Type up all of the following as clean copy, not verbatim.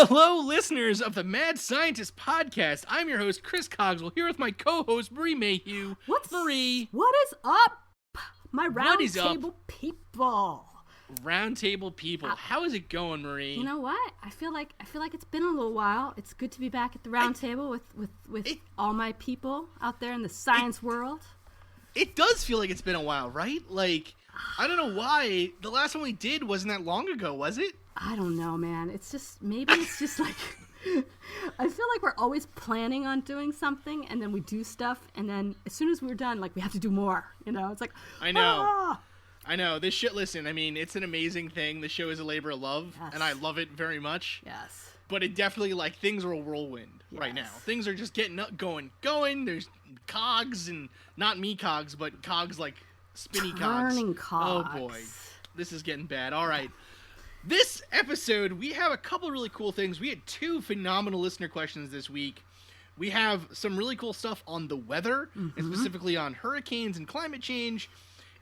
Hello, listeners of the Mad Scientist podcast. I'm your host, Chris Cogswell, here with my co-host, Marie Mayhew. Marie? What is up, my Roundtable people? Roundtable people. How is it going, Marie? You know what? I feel like it's been a little while. It's good to be back at the Roundtable with all my people out there in the science world. It does feel like it's been a while, right? Like, I don't know why. The last one we did wasn't that long ago, was it? I don't know, man. It's just, maybe it's just like, I feel like we're always planning on doing something, and then we do stuff, and then as soon as we're done, like, we have to do more, you know? It's like, I know. I know. This shit, listen, I mean, it's an amazing thing. The show is a labor of love, and I love it very much. Yes. But it definitely, like, things are a whirlwind right now. Things are just getting up, going. There's cogs, and not me cogs, but cogs like spinny cogs. Turning cogs. Oh, boy. This is getting bad. All right. This episode, we have a couple really cool things. We had 2 phenomenal listener questions this week. We have some really cool stuff on the weather, and specifically on hurricanes and climate change.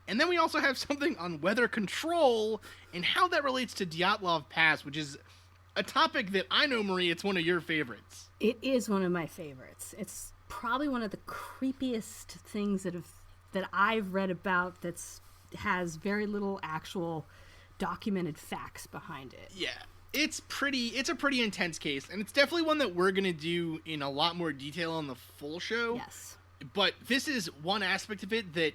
And then we also have something on weather control and how that relates to Dyatlov Pass, which is a topic that I know, Marie, it's one of your favorites. It is one of my favorites. It's probably one of the creepiest things that I've read about has very little actual documented facts behind it. Yeah. It's a pretty intense case, and it's definitely one that we're going to do in a lot more detail on the full show. Yes. But this is one aspect of it that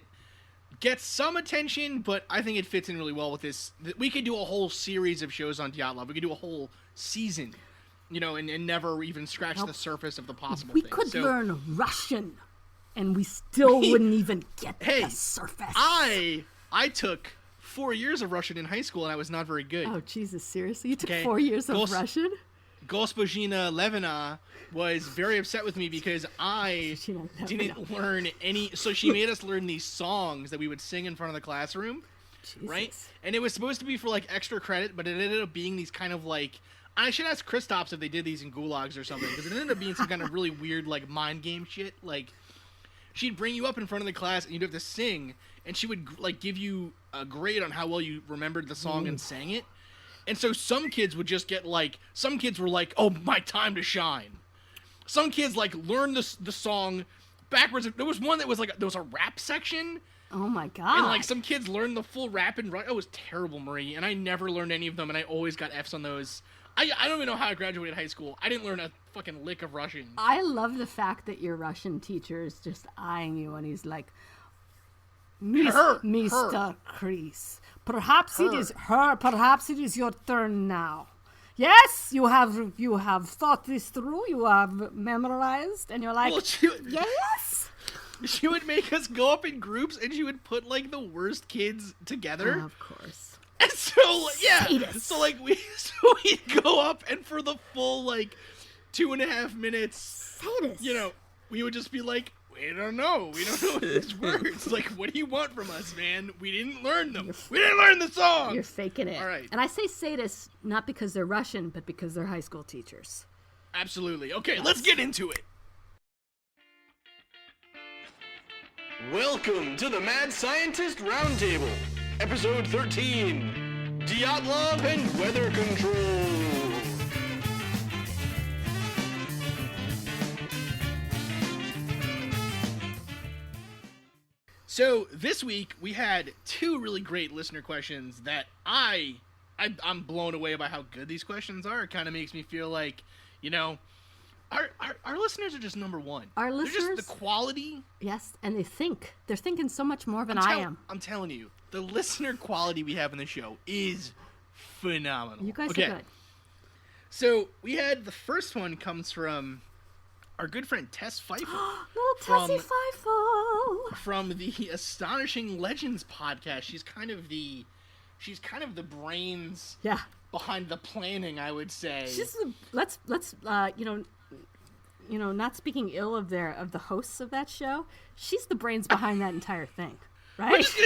gets some attention, but I think it fits in really well with this. We could do a whole series of shows on Dyatlov. We could do a whole season, you know, and never even scratch the surface of the possible We things. could learn Russian, and we still wouldn't even get the surface. I took 4 years of Russian in high school, and I was not very good. Oh, Jesus, seriously? You took 4 years of Russian? Gospojina Levina was very upset with me because I didn't learn any. So she made us learn these songs that we would sing in front of the classroom, right? And it was supposed to be for, like, extra credit, but it ended up being these kind of, like, I should ask Kristaps if they did these in gulags or something, because it ended up being some kind of really weird, like, mind game shit. Like, she'd bring you up in front of the class, and you'd have to sing, and she would, like, give you a grade on how well you remembered the song and sang it. And so some kids would just get, like, some kids were like, oh, my time to shine. Some kids, like, learned the song backwards. There was one that was, like, there was a rap section. Oh, my God. And, like, some kids learned the full rap and it was terrible, Marie. And I never learned any of them, and I always got Fs on those. I don't even know how I graduated high school. I didn't learn a fucking lick of Russian. I love the fact that your Russian teacher is just eyeing you, and he's like, Mr. Chris, perhaps it is her. Perhaps it is your turn now. Yes, you have thought this through. You have memorized, and you're like, yes. She would make us go up in groups, and she would put, like, the worst kids together. Of course. And so, yeah. Sadist. So, like, we'd go up, and for the full, like, 2.5 minutes, Sadist. You know, we would just be like, we don't know these words. Like, what do you want from us, man? We didn't learn them. We didn't learn the song. You're faking it. All right. And I say sadists not because they're Russian, but because they're high school teachers. Absolutely. Okay, let's get into it. Welcome to the Mad Scientist Roundtable, episode 13, Dyatlov and Weather Control. So this week we had 2 really great listener questions that I'm blown away by how good these questions are. It kind of makes me feel like, you know, our listeners are just number one. Our listeners, they're just the quality. Yes, and they're thinking so much more than I am. I'm telling you, the listener quality we have in the show is phenomenal. You guys are good. So we had the first one comes from our good friend Tess Feifel. Little Tessie Feifel. From the Astonishing Legends podcast. She's kind of the brains behind the planning, I would say. Let's not speaking ill of the hosts of that show. She's the brains behind that entire thing. Right? We're just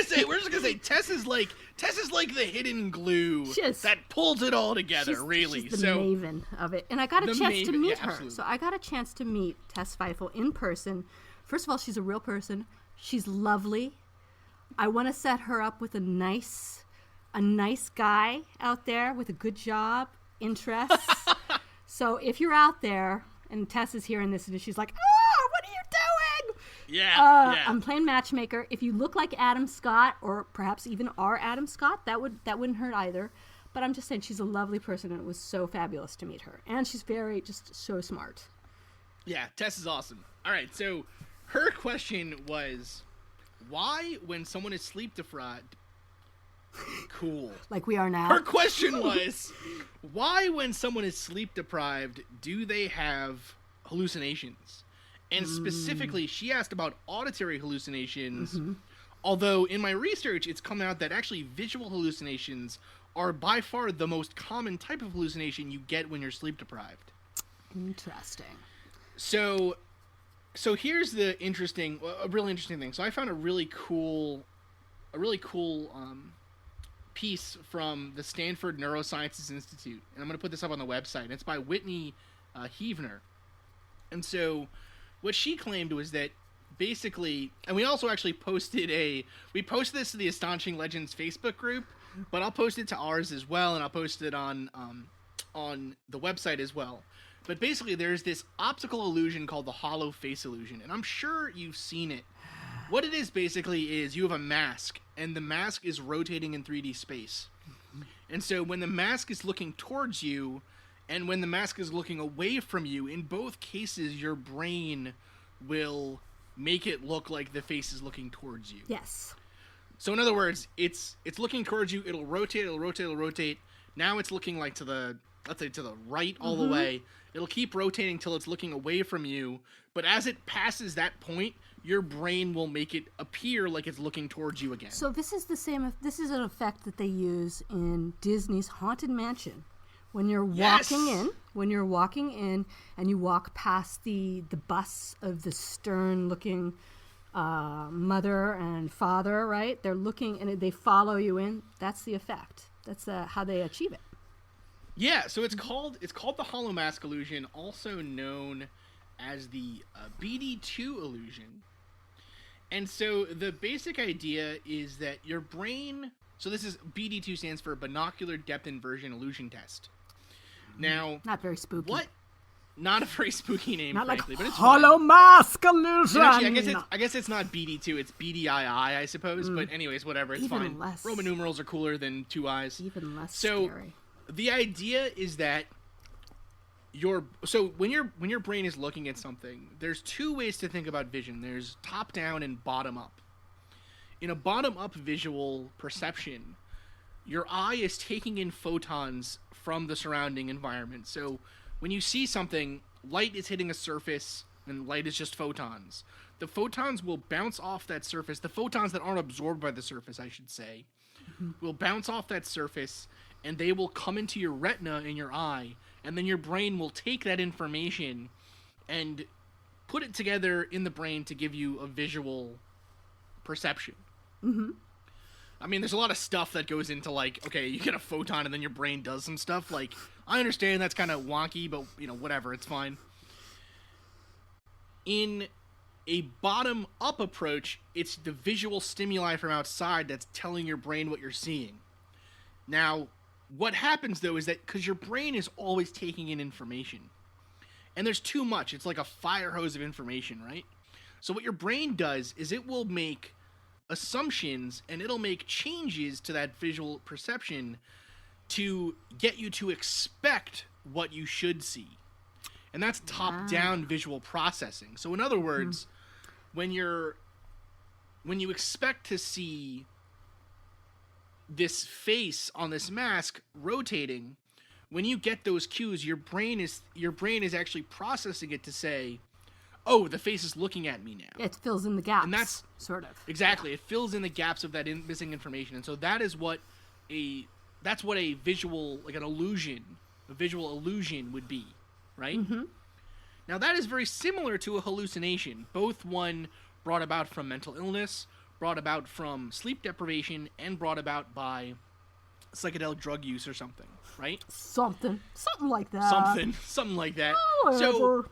gonna say Tess is like the hidden glue that pulls it all together. She's the maven of it, and I got a chance to meet her. Absolutely. So I got a chance to meet Tess Feifel in person. First of all, she's a real person. She's lovely. I want to set her up with a nice guy out there with a good job, interests. So if you're out there and Tess is hearing this and she's like, "Oh, what are you doing?" Yeah. I'm playing matchmaker. If you look like Adam Scott, or perhaps even are Adam Scott, that wouldn't hurt either. But I'm just saying she's a lovely person, and it was so fabulous to meet her. And she's just so smart. Yeah, Tess is awesome. All right, so her question was, why when someone is sleep deprived... Cool. Like we are now. Her question was, why when someone is sleep deprived do they have hallucinations? And specifically, she asked about auditory hallucinations, although in my research, it's come out that actually visual hallucinations are by far the most common type of hallucination you get when you're sleep deprived. Interesting. So here's a really interesting thing. So I found a really cool piece from the Stanford Neurosciences Institute, and I'm going to put this up on the website. And it's by Whitney Heavner. And so what she claimed was that basically, and we also actually posted this to the Astonishing Legends Facebook group, but I'll post it to ours as well, and I'll post it on the website as well. But basically, there's this optical illusion called the hollow face illusion, and I'm sure you've seen it. What it is basically is you have a mask, and the mask is rotating in 3D space. And so when the mask is looking towards you, and when the mask is looking away from you, in both cases, your brain will make it look like the face is looking towards you. Yes. So in other words, it's looking towards you, it'll rotate. Now it's looking like to the right all the way. It'll keep rotating till it's looking away from you, but as it passes that point, your brain will make it appear like it's looking towards you again. So this is an effect that they use in Disney's Haunted Mansion. When you're walking in and you walk past the bus of the stern-looking mother and father, right? They're looking and they follow you in. That's the effect. That's how they achieve it. Yeah, so it's called the hollow mask illusion, also known as the BD2 illusion. And so the basic idea is that your brain... So this is BD2 stands for Binocular Depth Inversion Illusion Test. Now... Not very spooky. What? Not a very spooky name, not frankly, like but it's hollow fine. mask illusion! Actually, I guess it's not BD2, it's BDII, I suppose. But anyways, whatever, it's Even fine. less. Roman numerals are cooler than 2 eyes. Even less So scary. the idea is that when your brain is looking at something, there's 2 ways to think about vision. There's top down and bottom up. In a bottom up visual perception, your eye is taking in photons from the surrounding environment. So when you see something, light is hitting a surface, and light is just photons. The photons will bounce off that surface. The photons that aren't absorbed by the surface, I should say, will bounce off that surface, and they will come into your retina in your eye, and then your brain will take that information and put it together in the brain to give you a visual perception. I mean, there's a lot of stuff that goes into, like, okay, you get a photon and then your brain does some stuff. Like, I understand that's kind of wonky, but, whatever, it's fine. In a bottom-up approach, it's the visual stimuli from outside that's telling your brain what you're seeing. Now, what happens, though, is that because your brain is always taking in information, and there's too much, it's like a fire hose of information, right? So what your brain does is it will make assumptions, and it'll make changes to that visual perception to get you to expect what you should see. And that's top-down visual processing. So in other words, when you expect to see this face on this mask rotating, when you get those cues, your brain is actually processing it to say, oh, the face is looking at me now. It fills in the gaps. And that's sort of. Exactly. It fills in the gaps of that missing information. And so that's what a visual, like a visual illusion would be, right? Now that is very similar to a hallucination, both one brought about from mental illness, brought about from sleep deprivation, and brought about by psychedelic drug use or something, right? Something like that. Something like that. Oh, so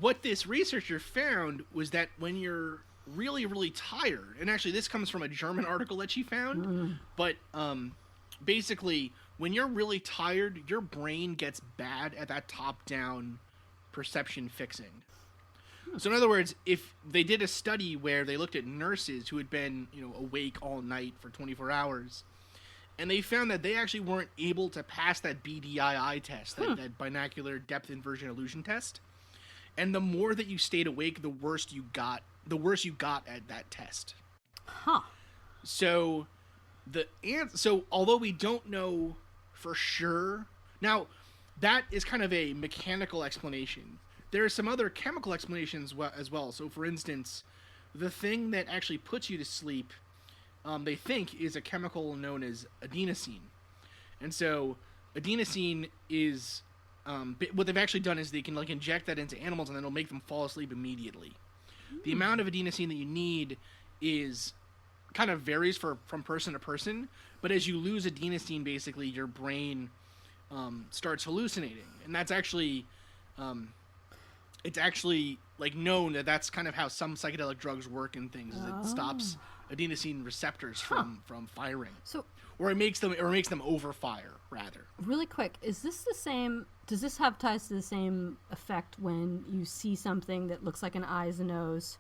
what this researcher found was that when you're really, really tired, and actually this comes from a German article that she found, but basically, when you're really tired, your brain gets bad at that top-down perception fixing. So in other words, if they did a study where they looked at nurses who had been, awake all night for 24 hours, and they found that they actually weren't able to pass that BDII test, that binocular depth inversion illusion test. And the more that you stayed awake, the worse you got at that test. Huh. So although we don't know for sure, now that is kind of a mechanical explanation. There are some other chemical explanations as well. So, for instance, the thing that actually puts you to sleep, they think, is a chemical known as adenosine. And so, adenosine is what they've actually done is they can inject that into animals, and then it'll make them fall asleep immediately. The amount of adenosine that you need is kind of varies from person to person, but as you lose adenosine, basically your brain starts hallucinating, and that's actually it's actually known that that's kind of how some psychedelic drugs work and things. Is it stops adenosine receptors from firing. Or it makes them overfire rather. Really quick, is this the same? Does this have ties to the same effect when you see something that looks like an eyes, a nose,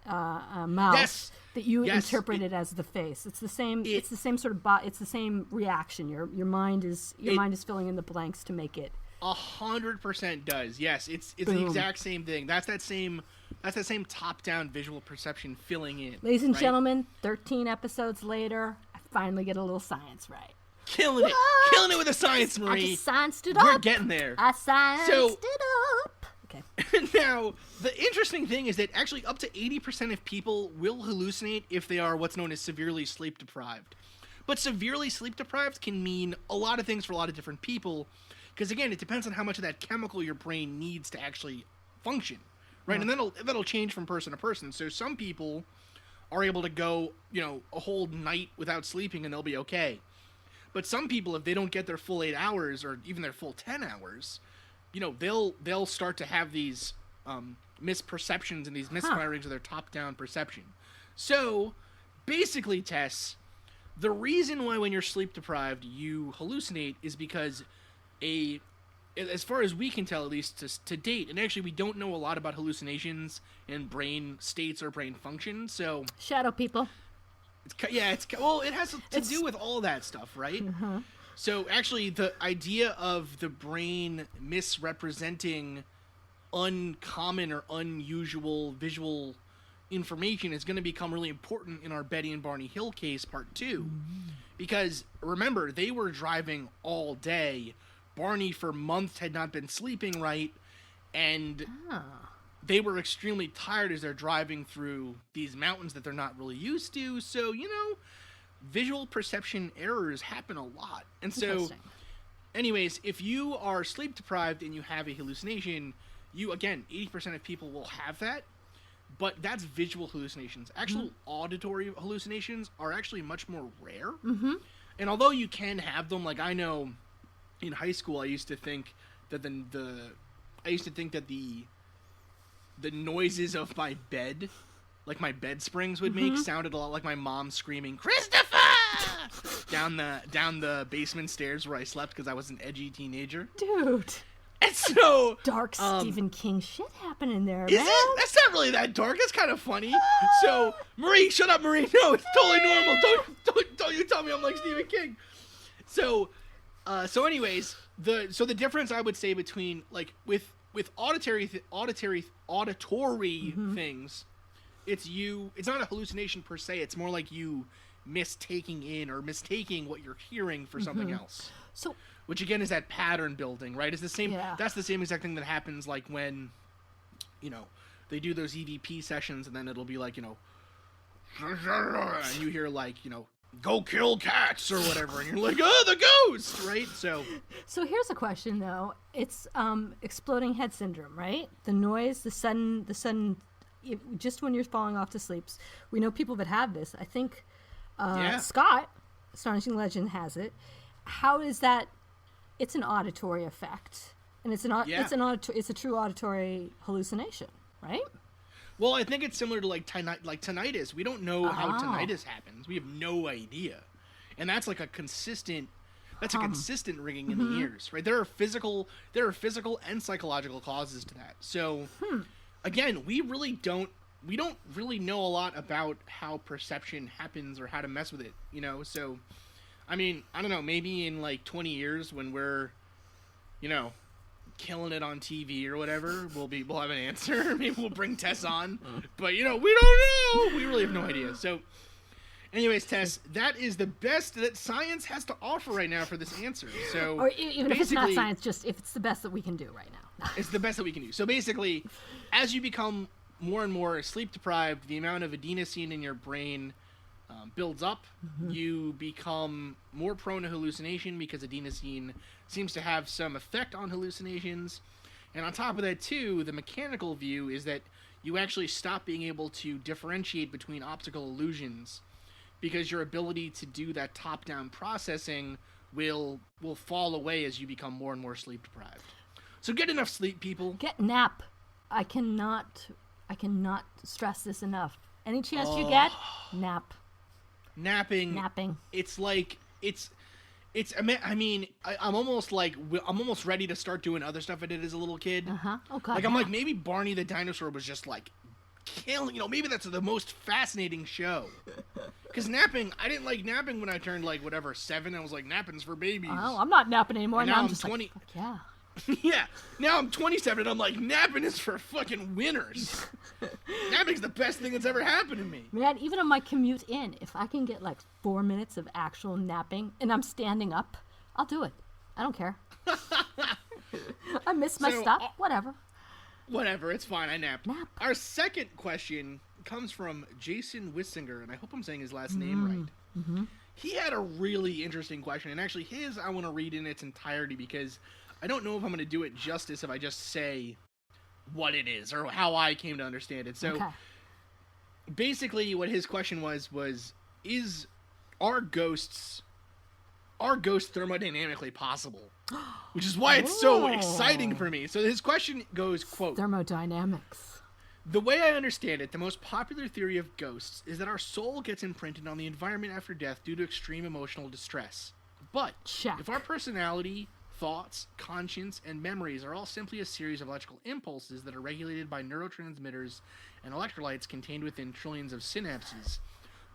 a mouth, yes. that you interpret it as the face? It's the same. It's the same sort of. It's the same reaction. Your mind is filling in the blanks to make it. 100% does. Yes, it's the exact same thing. That's that same top-down visual perception filling in. Ladies and gentlemen, 13 episodes later, I finally get a little science right. Killing it with the science, Marie. I just scienced it up. We're getting there. I scienced it up. Okay. Now, the interesting thing is that actually up to 80% of people will hallucinate if they are what's known as severely sleep deprived. But severely sleep deprived can mean a lot of things for a lot of different people. Because again, it depends on how much of that chemical your brain needs to actually function, right? And that'll change from person to person. So some people are able to go, a whole night without sleeping and they'll be okay. But some people, if they don't get their full 8 hours or even their full 10 hours, they'll start to have these misperceptions and these misfirings of their top-down perception. So basically, Tess, the reason why when you're sleep deprived you hallucinate is because as far as we can tell, at least to date, and actually we don't know a lot about hallucinations and brain states or brain function, so shadow people. It has to do with all that stuff, right? Uh-huh. So actually, the idea of the brain misrepresenting uncommon or unusual visual information is going to become really important in our Betty and Barney Hill case, part 2, because remember, they were driving all day. Barney for months had not been sleeping right, and they were extremely tired as they're driving through these mountains that they're not really used to. So, visual perception errors happen a lot. And so, anyways, if you are sleep deprived and you have a hallucination, 80% of people will have that, but that's visual hallucinations. Actual auditory hallucinations are actually much more rare. Mm-hmm. And although you can have them, I know in high school I used to think that the noises of my bed, my bed springs would make, sounded a lot like my mom screaming "Christopher!" down the basement stairs where I slept because I was an edgy teenager. Dude. And so dark Stephen King shit happening there, is man. It? That's not really that dark. It's kind of funny. So Marie, shut up, Marie. No, it's totally normal. Don't you tell me I'm like Stephen King. So anyways, the difference I would say between with auditory things, it's not a hallucination per se. It's more like you mistaking what you're hearing for something else. So, which again is that pattern building, right? It's the same. Yeah. That's the same exact thing that happens when, they do those EVP sessions, and then it'll be and you hear go kill cats or whatever, and you're like, oh, the ghost, right? So here's a question though. It's exploding head syndrome, right? The noise, the sudden just when you're falling off to sleep. We know people that have this. I think Scott, Astonishing Legend, has it. How is that? It's an auditory effect, and it's a true auditory hallucination, right? Well, I think it's similar to tinnitus. We don't know how tinnitus happens. We have no idea. and that's like a consistent ringing in the ears, right? There are physical and psychological causes to that. So again, we don't really know a lot about how perception happens or how to mess with it, you know? So I mean, I don't know, maybe in like 20 years when we're, you know, killing it on TV or whatever, we'll have an answer. Maybe we'll bring Tess on, but you know, we don't know. We really have no idea. So anyways, Tess, that is the best that science has to offer right now for this answer. So or even if it's not science, just if it's the best that we can do right now. It's the best that we can do. So basically, as you become more and more sleep deprived, the amount of adenosine in your brain builds up. You become more prone to hallucination because adenosine seems to have some effect on hallucinations. And on top of that, too, the mechanical view is that you actually stop being able to differentiate between optical illusions because your ability to do that top-down processing will fall away as you become more and more sleep deprived. So get enough sleep, people. Get nap. I cannot stress this enough. Any chance you get, nap. Napping. It's like I'm almost ready to start doing other stuff I did as a little kid. Okay. Like I'm like, maybe Barney the dinosaur was just like killing, you know, maybe that's the most fascinating show. Because napping, I didn't like napping when I turned like whatever 7. I was like, napping's for babies. Oh, I'm not napping anymore. And now I'm just 20. Like, fuck yeah. Yeah, now I'm 27 and I'm like, napping is for fucking winners. Napping's the best thing that's ever happened to me. Man, even on my commute in, if I can get like 4 minutes of actual napping and I'm standing up, I'll do it. I don't care. I miss my stop. Whatever, it's fine. I nap. Our second question comes from Jason Wissinger, and I hope I'm saying his last name right. He had a really interesting question, and actually his I want to read in its entirety because I don't know if I'm going to do it justice if I just say what it is or how I came to understand it. So basically what his question was are ghosts thermodynamically possible? Which is why it's so exciting for me. So his question goes, quote, thermodynamics. The way I understand it, the most popular theory of ghosts is that our soul gets imprinted on the environment after death due to extreme emotional distress. But if our personality, thoughts, conscience, and memories are all simply a series of electrical impulses that are regulated by neurotransmitters and electrolytes contained within trillions of synapses,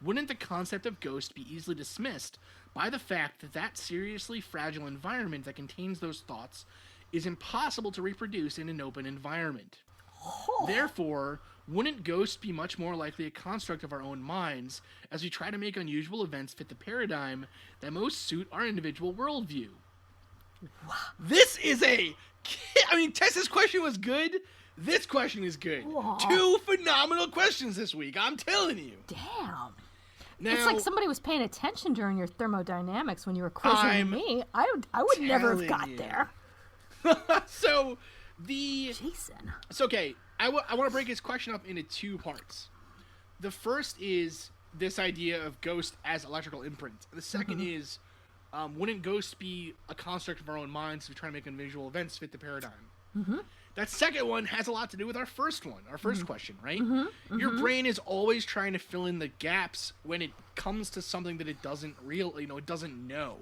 wouldn't the concept of ghost be easily dismissed by the fact that that seriously fragile environment that contains those thoughts is impossible to reproduce in an open environment? Therefore, wouldn't ghosts be much more likely a construct of our own minds as we try to make unusual events fit the paradigm that most suit our individual worldview? Wow. This is Tess's question was good. This question is good. Wow. 2 phenomenal questions this week, I'm telling you. Damn. Now, it's like somebody was paying attention during your thermodynamics when you were quizzing me. I would never have got there. So, Jason. It's okay. I want to break his question up into 2 parts. The first is this idea of ghost as electrical imprint. The second is, wouldn't ghosts be a construct of our own minds if we try to make visual events fit the paradigm? That second one has a lot to do with our first one, our first question, right? Your brain is always trying to fill in the gaps when it comes to something that it doesn't it doesn't know.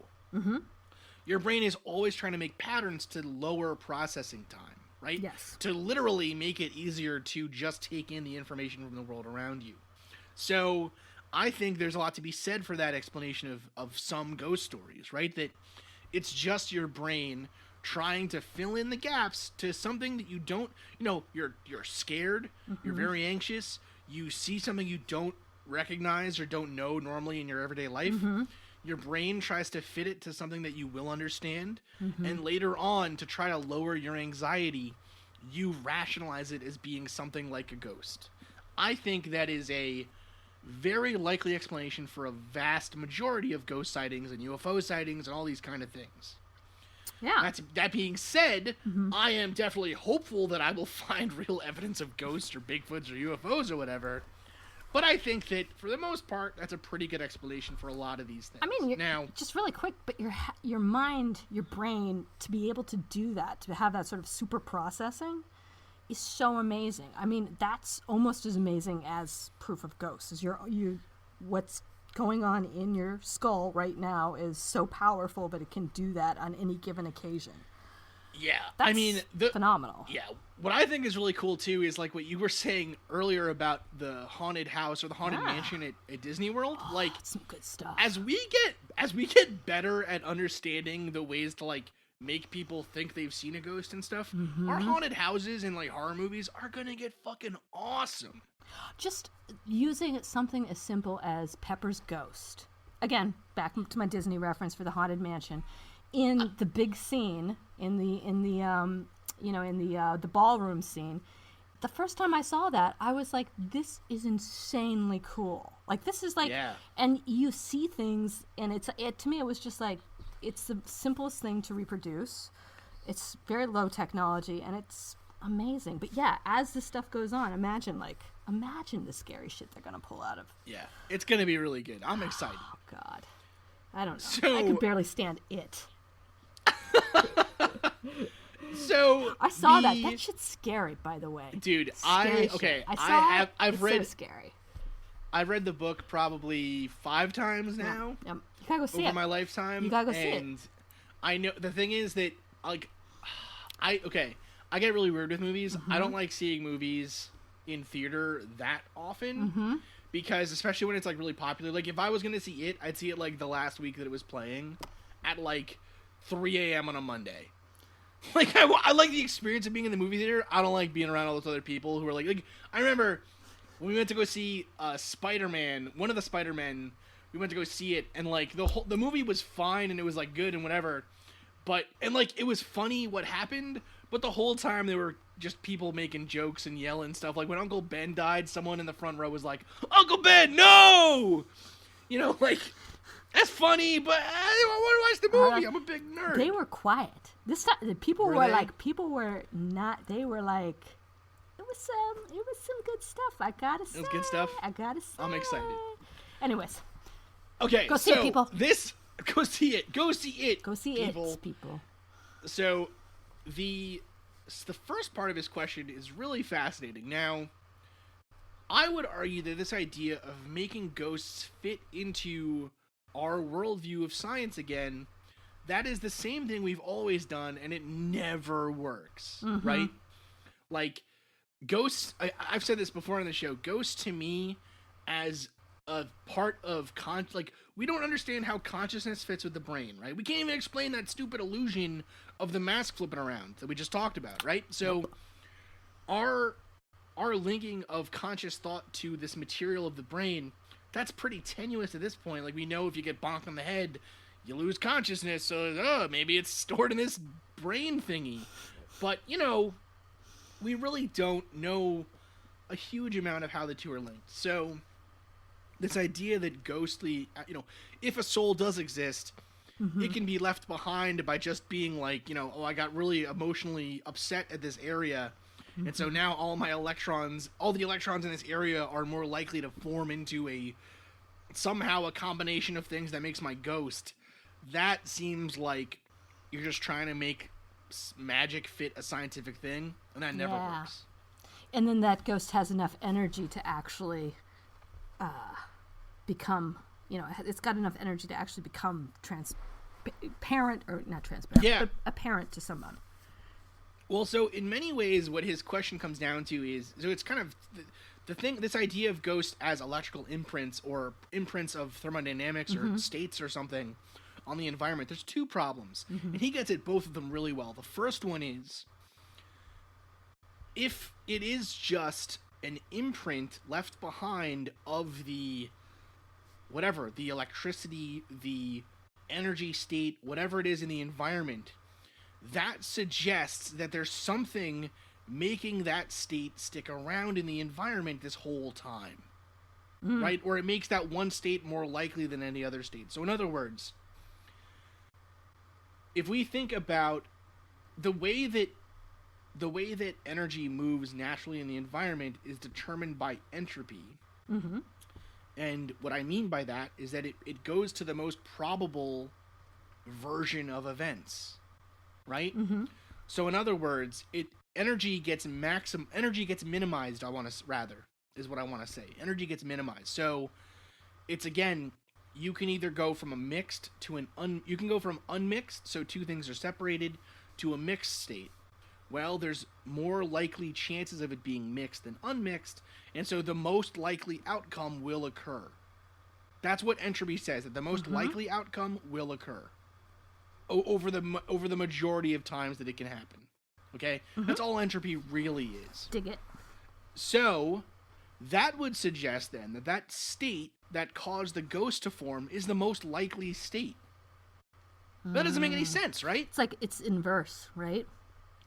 Your brain is always trying to make patterns to lower processing time, right? Yes. To literally make it easier to just take in the information from the world around you. So I think there's a lot to be said for that explanation of some ghost stories, right? That it's just your brain trying to fill in the gaps to something that you don't, you're scared, you're very anxious, you see something you don't recognize or don't know normally in your everyday life. Your brain tries to fit it to something that you will understand, and later on, to try to lower your anxiety, you rationalize it as being something like a ghost. I think that is a very likely explanation for a vast majority of ghost sightings and UFO sightings and all these kind of things. Yeah. That being said, I am definitely hopeful that I will find real evidence of ghosts or Bigfoots or UFOs or whatever. But I think that, for the most part, that's a pretty good explanation for a lot of these things. I mean, just really quick, but your mind, your brain, to be able to do that, to have that sort of super processing, is so amazing. I mean, that's almost as amazing as proof of ghosts. Is what's going on in your skull right now is so powerful that it can do that on any given occasion. Yeah, That's I mean, phenomenal. Yeah, what I think is really cool too is like what you were saying earlier about the haunted house or the haunted mansion at Disney World. Like, that's some good stuff. As we get better at understanding the ways to like make people think they've seen a ghost and stuff, our haunted houses and like horror movies are gonna get fucking awesome. Just using something as simple as Pepper's ghost. Again, back to my Disney reference for the haunted mansion. In the big scene, in the ballroom scene, the first time I saw that, I was like, this is insanely cool. Like, this is like, and you see things, and to me, it was just like, it's the simplest thing to reproduce. It's very low technology, and it's amazing. But yeah, as this stuff goes on, imagine the scary shit they're gonna pull out of. Yeah, it's gonna be really good. I'm excited. Oh God, I don't know. So, I can barely stand it. So I saw that. That shit's scary, by the way. Dude, I've read scary. I've read the book probably 5 times now. Yep. You gotta go see it over my lifetime. You gotta go see it. And I know the thing is that like I get really weird with movies. I don't like seeing movies in theater that often because especially when it's like really popular. Like if I was gonna see it, I'd see it like the last week that it was playing at like 3 a.m. on a Monday. Like, I like the experience of being in the movie theater. I don't like being around all those other people who are like I remember when we went to go see Spider-Man, one of the Spider-Men, we went to go see it, and, like, the movie was fine, and it was, like, good and whatever, but, and, like, it was funny what happened, but the whole time there were just people making jokes and yelling stuff. Like, when Uncle Ben died, someone in the front row was like, Uncle Ben, no! You know, like... That's funny, but I want to watch the movie. I'm a big nerd. They were quiet. This time, people were not. They were like, it was some good stuff. I gotta say. It was good stuff. I gotta say. I'm excited. Anyways. Okay. Go see it, people. Go see it. Go see it. Go see it, people. So, the first part of his question is really fascinating. Now, I would argue that this idea of making ghosts fit into our worldview of science again, that is the same thing we've always done, and it never works, right? Like, ghosts, I've said this before on the show, ghosts to me as a part of, like, we don't understand how consciousness fits with the brain, right? We can't even explain that stupid illusion of the mask flipping around that we just talked about, right? So, our linking of conscious thought to this material of the brain, that's pretty tenuous at this point. Like, we know if you get bonked on the head, you lose consciousness, so maybe it's stored in this brain thingy. But, you know, we really don't know a huge amount of how the two are linked. So, this idea that ghostly, you know, if a soul does exist, it can be left behind by just being like, you know, I got really emotionally upset at this area, and so now all the electrons in this area are more likely to form into somehow a combination of things that makes my ghost. That seems like you're just trying to make magic fit a scientific thing, and that never works. And then that ghost has enough energy to actually become, you know, it's got enough energy to actually become transparent, or not transparent, but apparent to someone. Well, so in many ways, what his question comes down to is, so it's kind of the thing, this idea of ghosts as electrical imprints or imprints of thermodynamics or states or something on the environment. There's 2 problems, and he gets at both of them really well. The first one is, if it is just an imprint left behind of the electricity, the energy state, whatever it is in the environment, that suggests that there's something making that state stick around in the environment this whole time, right? Or it makes that one state more likely than any other state. So in other words, if we think about the way that energy moves naturally in the environment is determined by entropy. And what I mean by that is that it goes to the most probable version of events. Right? So in other words, energy gets minimized, is what I want to say. Energy gets minimized. So it's, again, you can either go from a mixed to you can go from unmixed, so two things are separated, to a mixed state. Well, there's more likely chances of it being mixed than unmixed, and so the most likely outcome will occur. That's what entropy says, that the most likely outcome will occur over the majority of times that it can happen. Okay? That's all entropy really is. Dig it. So, that would suggest then that state that caused the ghost to form is the most likely state. That doesn't make any sense, right? It's like it's inverse, right?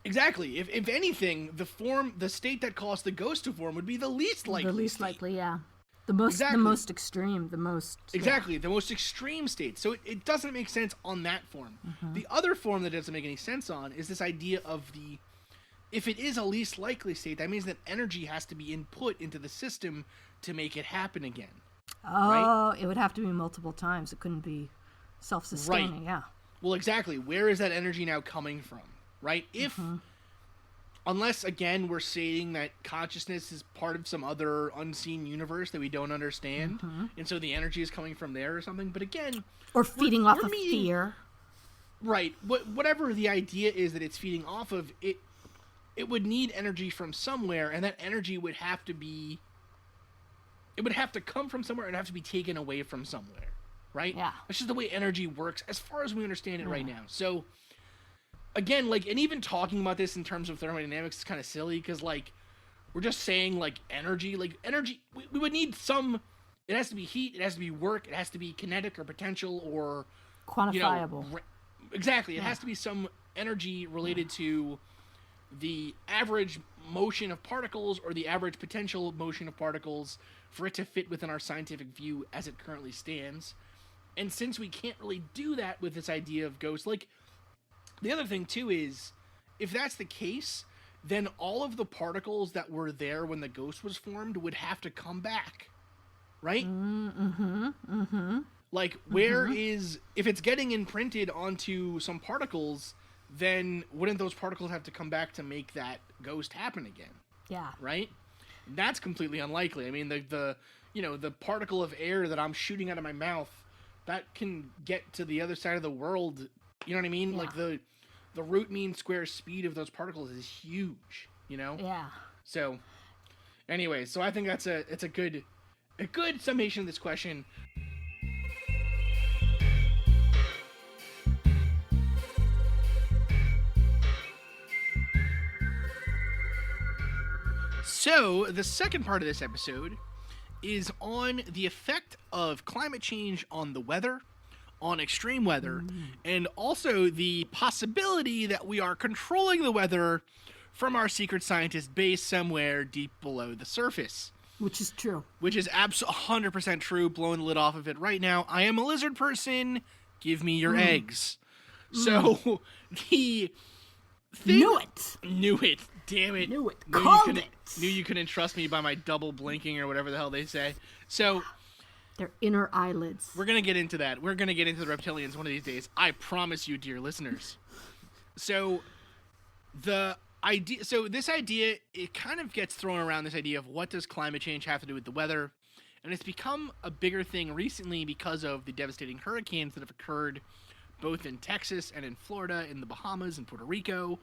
Exactly. If anything, the state that caused the ghost to form would be the least likely. The least state. Likely, yeah. The most extreme, the most... Exactly, the most extreme state. So it doesn't make sense on that form. The other form that doesn't make any sense on is this idea of if it is a least likely state, that means that energy has to be input into the system to make it happen again. Oh, right? It would have to be multiple times. It couldn't be self-sustaining, right. Yeah. Well, exactly. Where is that energy now coming from, right? Unless, again, we're saying that consciousness is part of some other unseen universe that we don't understand, and so the energy is coming from there or something. But again... Or feeding off of fear. Right. Whatever the idea is that it's feeding off of, it would need energy from somewhere, and that energy would have to be... It would have to come from somewhere and have to be taken away from somewhere, right? Yeah. That's just the way energy works, as far as we understand it right now. So... Again, and even talking about this in terms of thermodynamics is kind of silly, because, we're just saying, energy. Energy, we would need some... It has to be heat, it has to be work, it has to be kinetic or potential or... Quantifiable. Exactly. It has to be some energy related to the average motion of particles or the average potential motion of particles for it to fit within our scientific view as it currently stands. And since we can't really do that with this idea of ghosts, the other thing, too, is, if that's the case, then all of the particles that were there when the ghost was formed would have to come back, right? Where is... If it's getting imprinted onto some particles, then wouldn't those particles have to come back to make that ghost happen again? Yeah. Right? That's completely unlikely. I mean, the particle of air that I'm shooting out of my mouth, that can get to the other side of the world... You know what I mean? Yeah. The root mean square speed of those particles is huge, Yeah. So, anyway, I think it's a good summation of this question. So, the second part of this episode is on the effect of climate change on the weather, on extreme weather, and also the possibility that we are controlling the weather from our secret scientist base somewhere deep below the surface. Which is true. Which is 100% true, blowing the lid off of it right now. I am a lizard person. Give me your eggs. So, the thing... Knew it. Damn it. Knew it. Called it. Knew you couldn't trust me by my double blinking or whatever the hell they say. So... Their inner eyelids. We're going to get into that. We're going to get into the reptilians one of these days. I promise you, dear listeners. So, this idea, it kind of gets thrown around, this idea of what does climate change have to do with the weather? And it's become a bigger thing recently because of the devastating hurricanes that have occurred both in Texas and in Florida, in the Bahamas and Puerto Rico.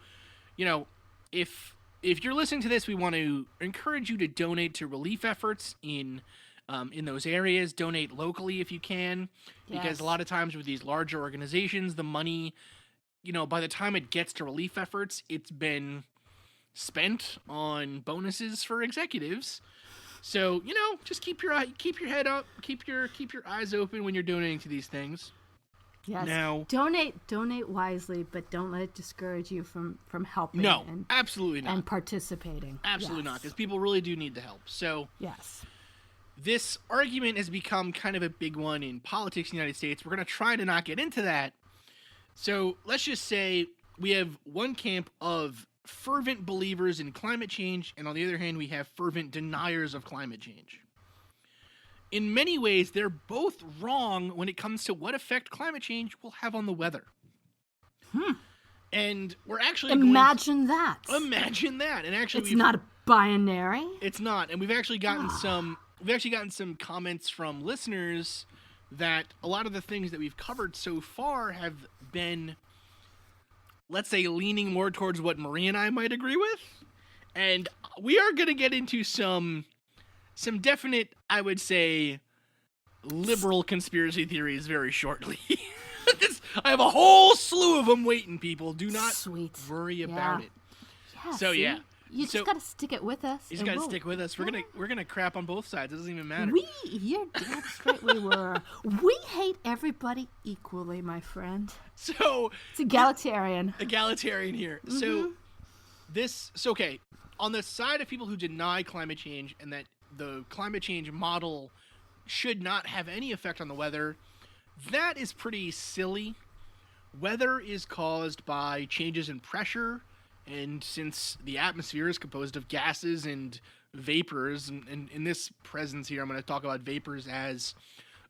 If you're listening to this, we want to encourage you to donate to relief efforts in those areas. Donate locally if you can, because a lot of times with these larger organizations, the money, by the time it gets to relief efforts, it's been spent on bonuses for executives. So, just keep your head up, keep your eyes open when you're donating to these things. Yes. Now, donate wisely, but don't let it discourage you from helping. No, absolutely not. And participating. Absolutely not, because people really do need the help. So, yes. This argument has become kind of a big one in politics in the United States. We're going to try to not get into that. So let's just say we have one camp of fervent believers in climate change, and on the other hand, we have fervent deniers of climate change. In many ways, they're both wrong when it comes to what effect climate change will have on the weather. And we're actually Imagine that. And actually, it's not binary. It's not. And we've actually gotten some comments from listeners that a lot of the things that we've covered so far have been, let's say, leaning more towards what Marie and I might agree with. And we are going to get into some definite, I would say, liberal conspiracy theories very shortly. I have a whole slew of them waiting, people. Do not worry about it. Yeah, so, see? yeah. You just gotta stick it with us. You just gotta stick with us. We're gonna crap on both sides. It doesn't even matter. You're damn straight we were. We hate everybody equally, my friend. So it's egalitarian. Egalitarian here. So okay. On the side of people who deny climate change and that the climate change model should not have any effect on the weather, that is pretty silly. Weather is caused by changes in pressure. And since the atmosphere is composed of gases and vapors, and in this presence here, I'm going to talk about vapors as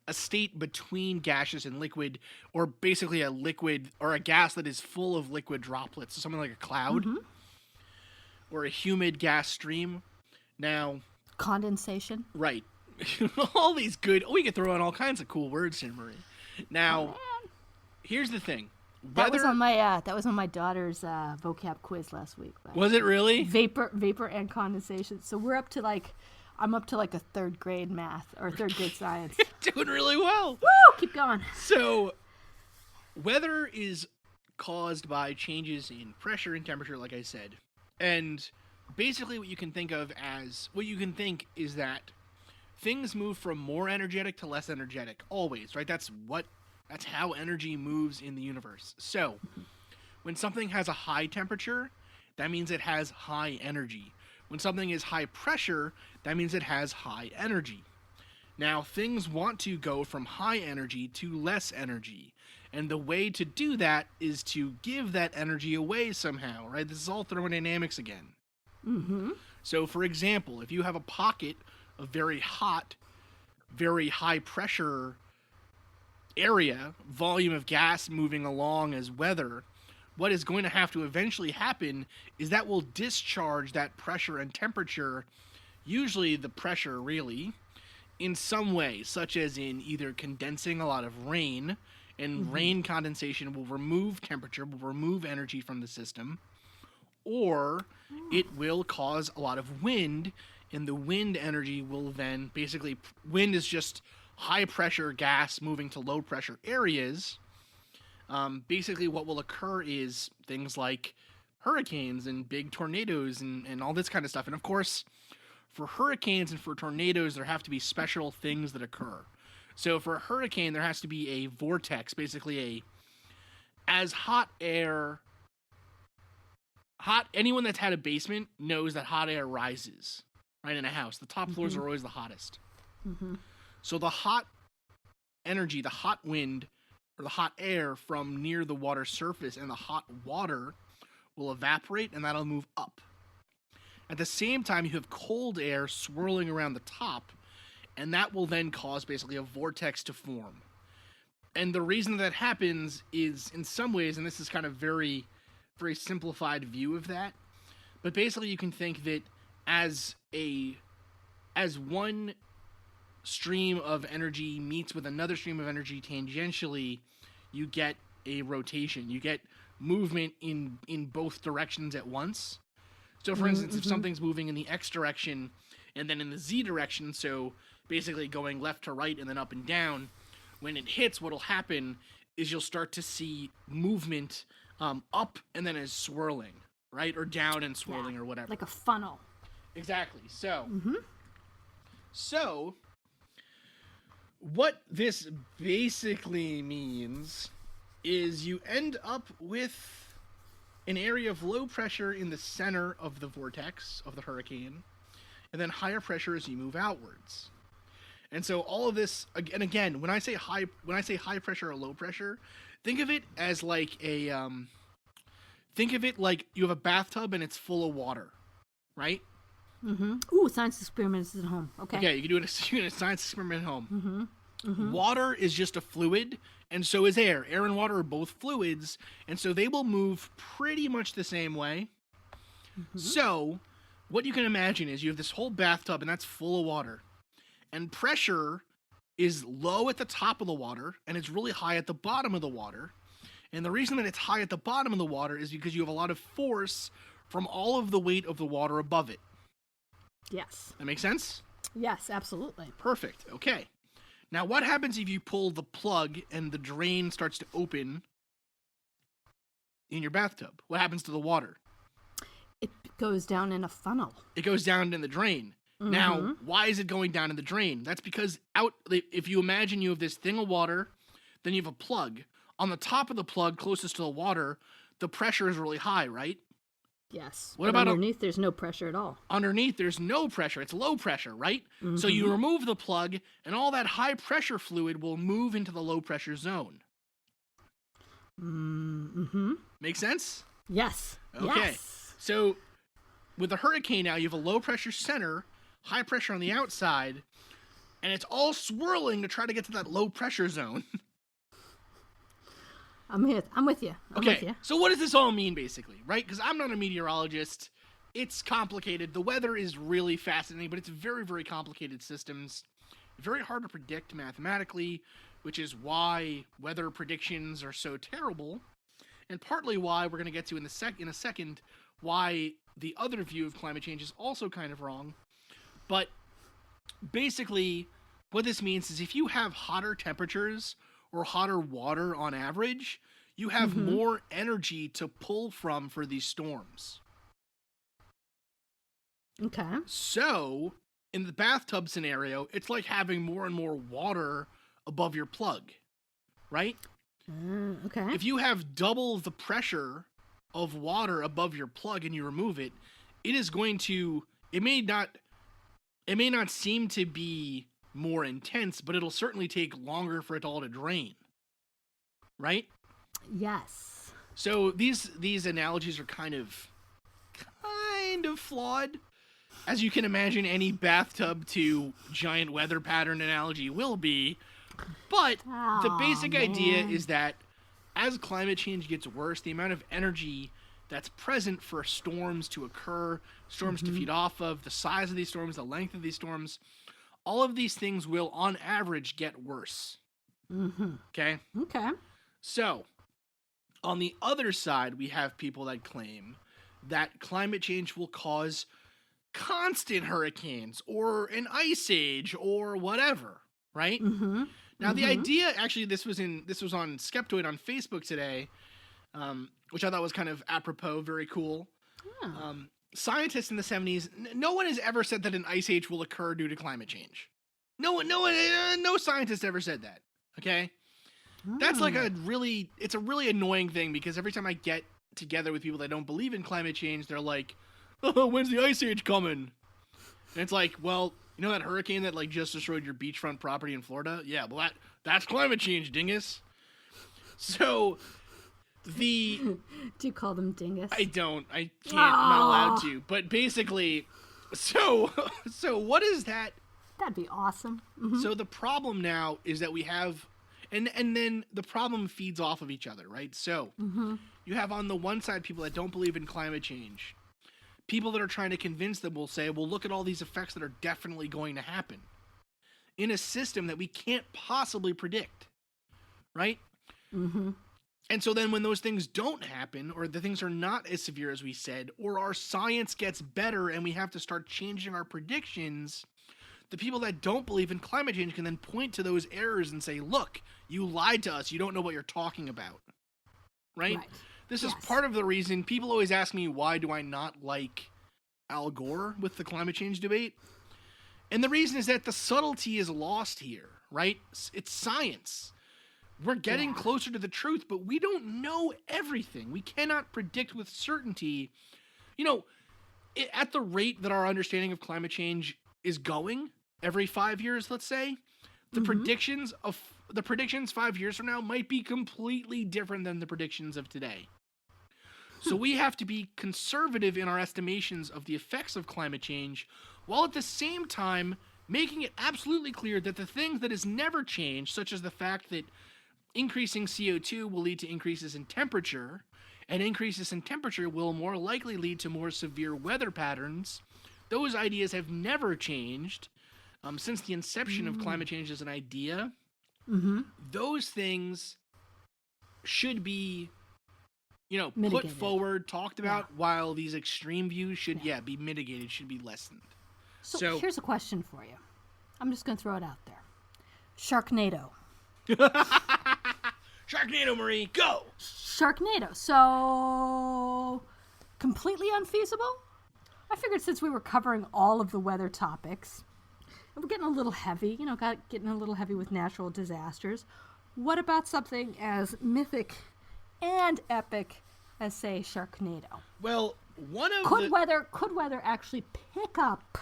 a state between gaseous and liquid, or basically a liquid or a gas that is full of liquid droplets, so something like a cloud or a humid gas stream. Now, condensation. Right. All these good. We could throw in all kinds of cool words here, Marie. Now, here's the thing. That was on my daughter's vocab quiz last week. Was it really? Vapor and condensation. So I'm up to like a third grade math or third grade science. Doing really well. Woo! Keep going. So, weather is caused by changes in pressure and temperature, like I said, and basically what you can think is that things move from more energetic to less energetic always, right? That's how energy moves in the universe. So, when something has a high temperature, that means it has high energy. When something is high pressure, that means it has high energy. Now, things want to go from high energy to less energy. And the way to do that is to give that energy away somehow, right? This is all thermodynamics again. So, for example, if you have a pocket of very hot, very high pressure area, volume of gas moving along as weather, what is going to have to eventually happen is that will discharge that pressure and temperature, usually the pressure really, in some way, such as in either condensing a lot of rain, and rain condensation will remove temperature, will remove energy from the system, or it will cause a lot of wind, and the wind energy will then basically, wind is just high pressure gas moving to low pressure areas. Basically what will occur is things like hurricanes and big tornadoes and all this kind of stuff. And of course, for hurricanes and for tornadoes, there have to be special things that occur. So for a hurricane, there has to be a vortex, basically anyone that's had a basement knows that hot air rises, right, in a house. The top floors are always the hottest. So the hot energy, the hot wind, or the hot air from near the water surface and the hot water will evaporate, and that'll move up. At the same time, you have cold air swirling around the top, and that will then cause basically a vortex to form. And the reason that happens is, in some ways, and this is kind of very, very simplified view of that, but basically you can think that as one stream of energy meets with another stream of energy tangentially, you get a rotation. You get movement in both directions at once. So, for instance, if something's moving in the X direction and then in the Z direction, so basically going left to right and then up and down, when it hits, what'll happen is you'll start to see movement up and then as swirling, right? Or down and swirling or whatever. Like a funnel. Exactly. So, what this basically means is you end up with an area of low pressure in the center of the vortex of the hurricane, and then higher pressure as you move outwards. And so all of this, and again, when I say high pressure or low pressure, think of it as like think of it like you have a bathtub and it's full of water, right? Ooh, science experiments at home. Okay. Okay, you can do a science experiment at home. Water is just a fluid, and so is air. Air and water are both fluids, and so they will move pretty much the same way. So, what you can imagine is you have this whole bathtub, and that's full of water. And pressure is low at the top of the water and it's really high at the bottom of the water. And the reason that it's high at the bottom of the water is because you have a lot of force from all of the weight of the water above it. Yes. That makes sense? Yes, absolutely. Perfect. Okay. Now, what happens if you pull the plug and the drain starts to open in your bathtub? What happens to the water? It goes down in a funnel. It goes down in the drain. Mm-hmm. Now, why is it going down in the drain? That's because if you imagine you have this thing of water, then you have a plug. On the top of the plug, closest to the water, the pressure is really high, right? Yes. What about underneath? There's no pressure at all. Underneath, there's no pressure. It's low pressure, right? Mm-hmm. So you remove the plug, and all that high pressure fluid will move into the low pressure zone. Mm-hmm. Make sense? Yes. Okay. Yes. So with a hurricane now, you have a low pressure center, high pressure on the outside, and it's all swirling to try to get to that low pressure zone. I'm with you. I'm with you. So what does this all mean, basically, right? Because I'm not a meteorologist. It's complicated. The weather is really fascinating, but it's very, very complicated systems. Very hard to predict mathematically, which is why weather predictions are so terrible, and partly why we're going to get to in a second why the other view of climate change is also kind of wrong. But basically, what this means is if you have hotter temperatures or hotter water on average, you have more energy to pull from for these storms. Okay. So, in the bathtub scenario, it's like having more and more water above your plug, right? Okay. If you have double the pressure of water above your plug and you remove it, it is going to, it may not seem to be more intense, but it'll certainly take longer for it all to drain. Right? Yes. So these analogies are kind of flawed. As you can imagine, any bathtub to giant weather pattern analogy will be. But the basic idea is that as climate change gets worse, the amount of energy that's present for storms to occur, storms to feed off of, the size of these storms, the length of these storms, all of these things will, on average, get worse. Okay? Okay. So, on the other side, we have people that claim that climate change will cause constant hurricanes or an ice age or whatever, right? Now, the idea, actually, this was on Skeptoid on Facebook today, which I thought was kind of apropos, very cool. Yeah. Scientists in the 70s, no one has ever said that an ice age will occur due to climate change. No scientist ever said that. Okay, that's like it's a really annoying thing because every time I get together with people that don't believe in climate change, they're like, "Oh, when's the ice age coming?" And it's like, well, you know that hurricane that like just destroyed your beachfront property in Florida? Yeah, well that's climate change, dingus. So. Do you call them dingus? I don't. I can't. I'm not allowed to. But basically, so what is that? That'd be awesome. So the problem now is that we have, and then the problem feeds off of each other, right? So you have on the one side people that don't believe in climate change. People that are trying to convince them will say, well, look at all these effects that are definitely going to happen in a system that we can't possibly predict, right? And so then when those things don't happen, or the things are not as severe as we said, or our science gets better and we have to start changing our predictions, the people that don't believe in climate change can then point to those errors and say, look, you lied to us. You don't know what you're talking about. Right? This is part of the reason people always ask me, why do I not like Al Gore with the climate change debate? And the reason is that the subtlety is lost here, right? It's science. We're getting closer to the truth, but we don't know everything. We cannot predict with certainty. You know, at the rate that our understanding of climate change is going every 5 years, let's say, the predictions 5 years from now might be completely different than the predictions of today. So we have to be conservative in our estimations of the effects of climate change, while at the same time making it absolutely clear that the things that has never changed, such as the fact that increasing CO2 will lead to increases in temperature, and increases in temperature will more likely lead to more severe weather patterns. Those ideas have never changed. since the inception of climate change as an idea, those things should be, put forward, talked about, while these extreme views should, be mitigated, should be lessened. So here's a question for you. I'm just going to throw it out there. Sharknado. Sharknado, Marie, go! Sharknado. So, completely unfeasible? I figured since we were covering all of the weather topics, we're getting a little heavy, getting a little heavy with natural disasters. What about something as mythic and epic as, say, Sharknado? Well, could weather actually pick up,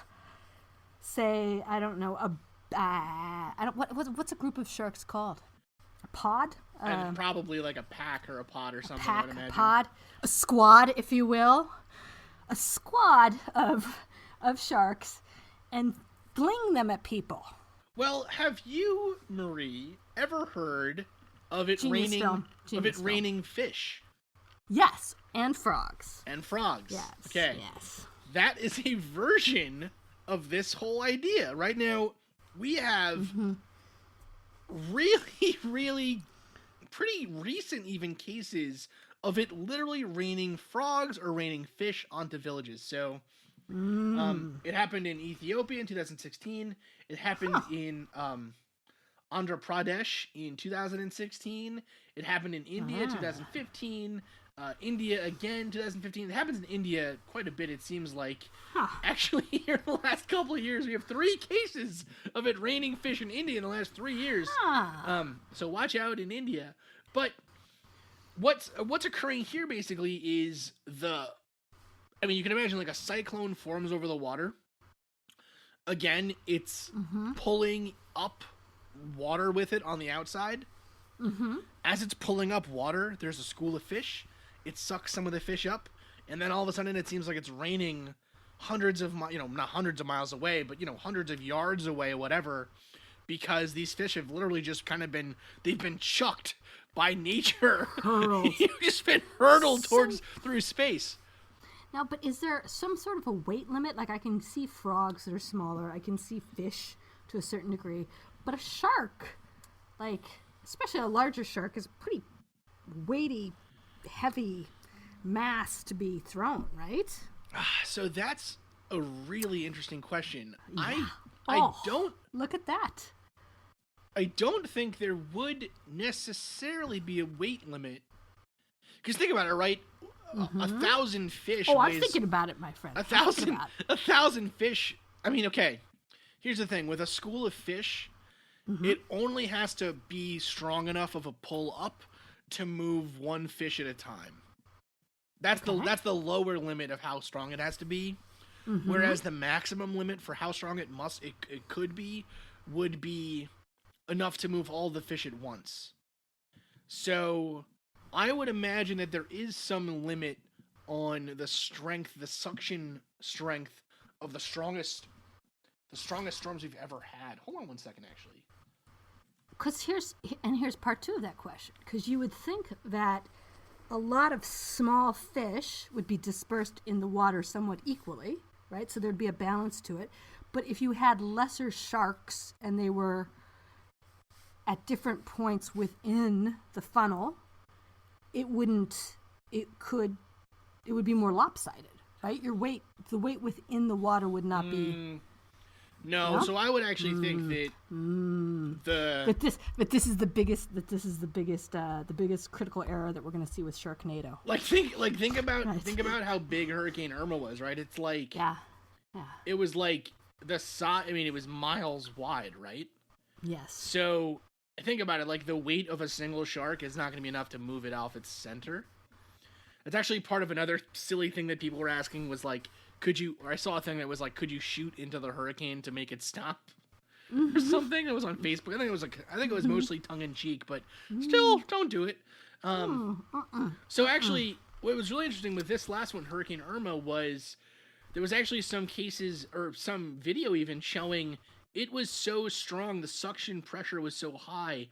say, I don't know, what's a group of sharks called? A pod? And probably like a pack or a pod or something. A pod, a squad, if you will. A squad of sharks and fling them at people. Well, have you, Marie, ever heard of it raining fish? Yes, and frogs. Yes. Okay. Yes. That is a version of this whole idea. Right now, we have really, really pretty recent even cases of it literally raining frogs or raining fish onto villages. So it happened in Ethiopia in 2016. It happened in Andhra Pradesh in 2016. It happened in India 2015. India again 2015. It happens in India quite a bit, it seems like. Actually, here in the last couple of years, we have 3 cases of it raining fish in India in the last 3 years. So watch out in India. But what's occurring here basically is you can imagine like a cyclone forms over the water. Again, it's pulling up water with it on the outside. As it's pulling up water, there's a school of fish. It sucks some of the fish up, and then all of a sudden it seems like it's raining hundreds of not hundreds of miles away, but hundreds of yards away or whatever, because these fish have literally just kind of been chucked by nature. You've just been hurtled through space. Now, but is there some sort of a weight limit? Like, I can see frogs that are smaller. I can see fish to a certain degree. But a shark, like, especially a larger shark, is a pretty weighty, heavy mass to be thrown, right? So that's a really interesting question. Yeah. I don't... Look at that. I don't think there would necessarily be a weight limit. Because think about it, right? 1,000 fish. I'm thinking about it, my friend. 1,000 fish. I mean, okay. Here's the thing: with a school of fish, it only has to be strong enough of a pull up to move one fish at a time. That's the lower limit of how strong it has to be. Whereas the maximum limit for how strong it could be would be enough to move all the fish at once. So I would imagine that there is some limit on the suction strength of the strongest storms we've ever had. Hold on one second, actually. Because here's part 2 of that question. Because you would think that a lot of small fish would be dispersed in the water somewhat equally, right? So there'd be a balance to it. But if you had lesser sharks and they were at different points within the funnel, it would be more lopsided, right? The weight within the water would not be. No, so I would actually think that this is the biggest critical error that we're going to see with Sharknado. Think about how big Hurricane Irma was, right? It's like it was like the size. I mean, it was miles wide, right? Yes. So think about it, like the weight of a single shark is not going to be enough to move it off its center. It's actually part of another silly thing that people were asking was like, I saw a thing that was like, could you shoot into the hurricane to make it stop? Or something. It was on Facebook. I think it was mostly tongue in cheek, but still, don't do it. So actually, what was really interesting with this last one, Hurricane Irma, was there was actually some cases or some video even showing it was so strong, the suction pressure was so high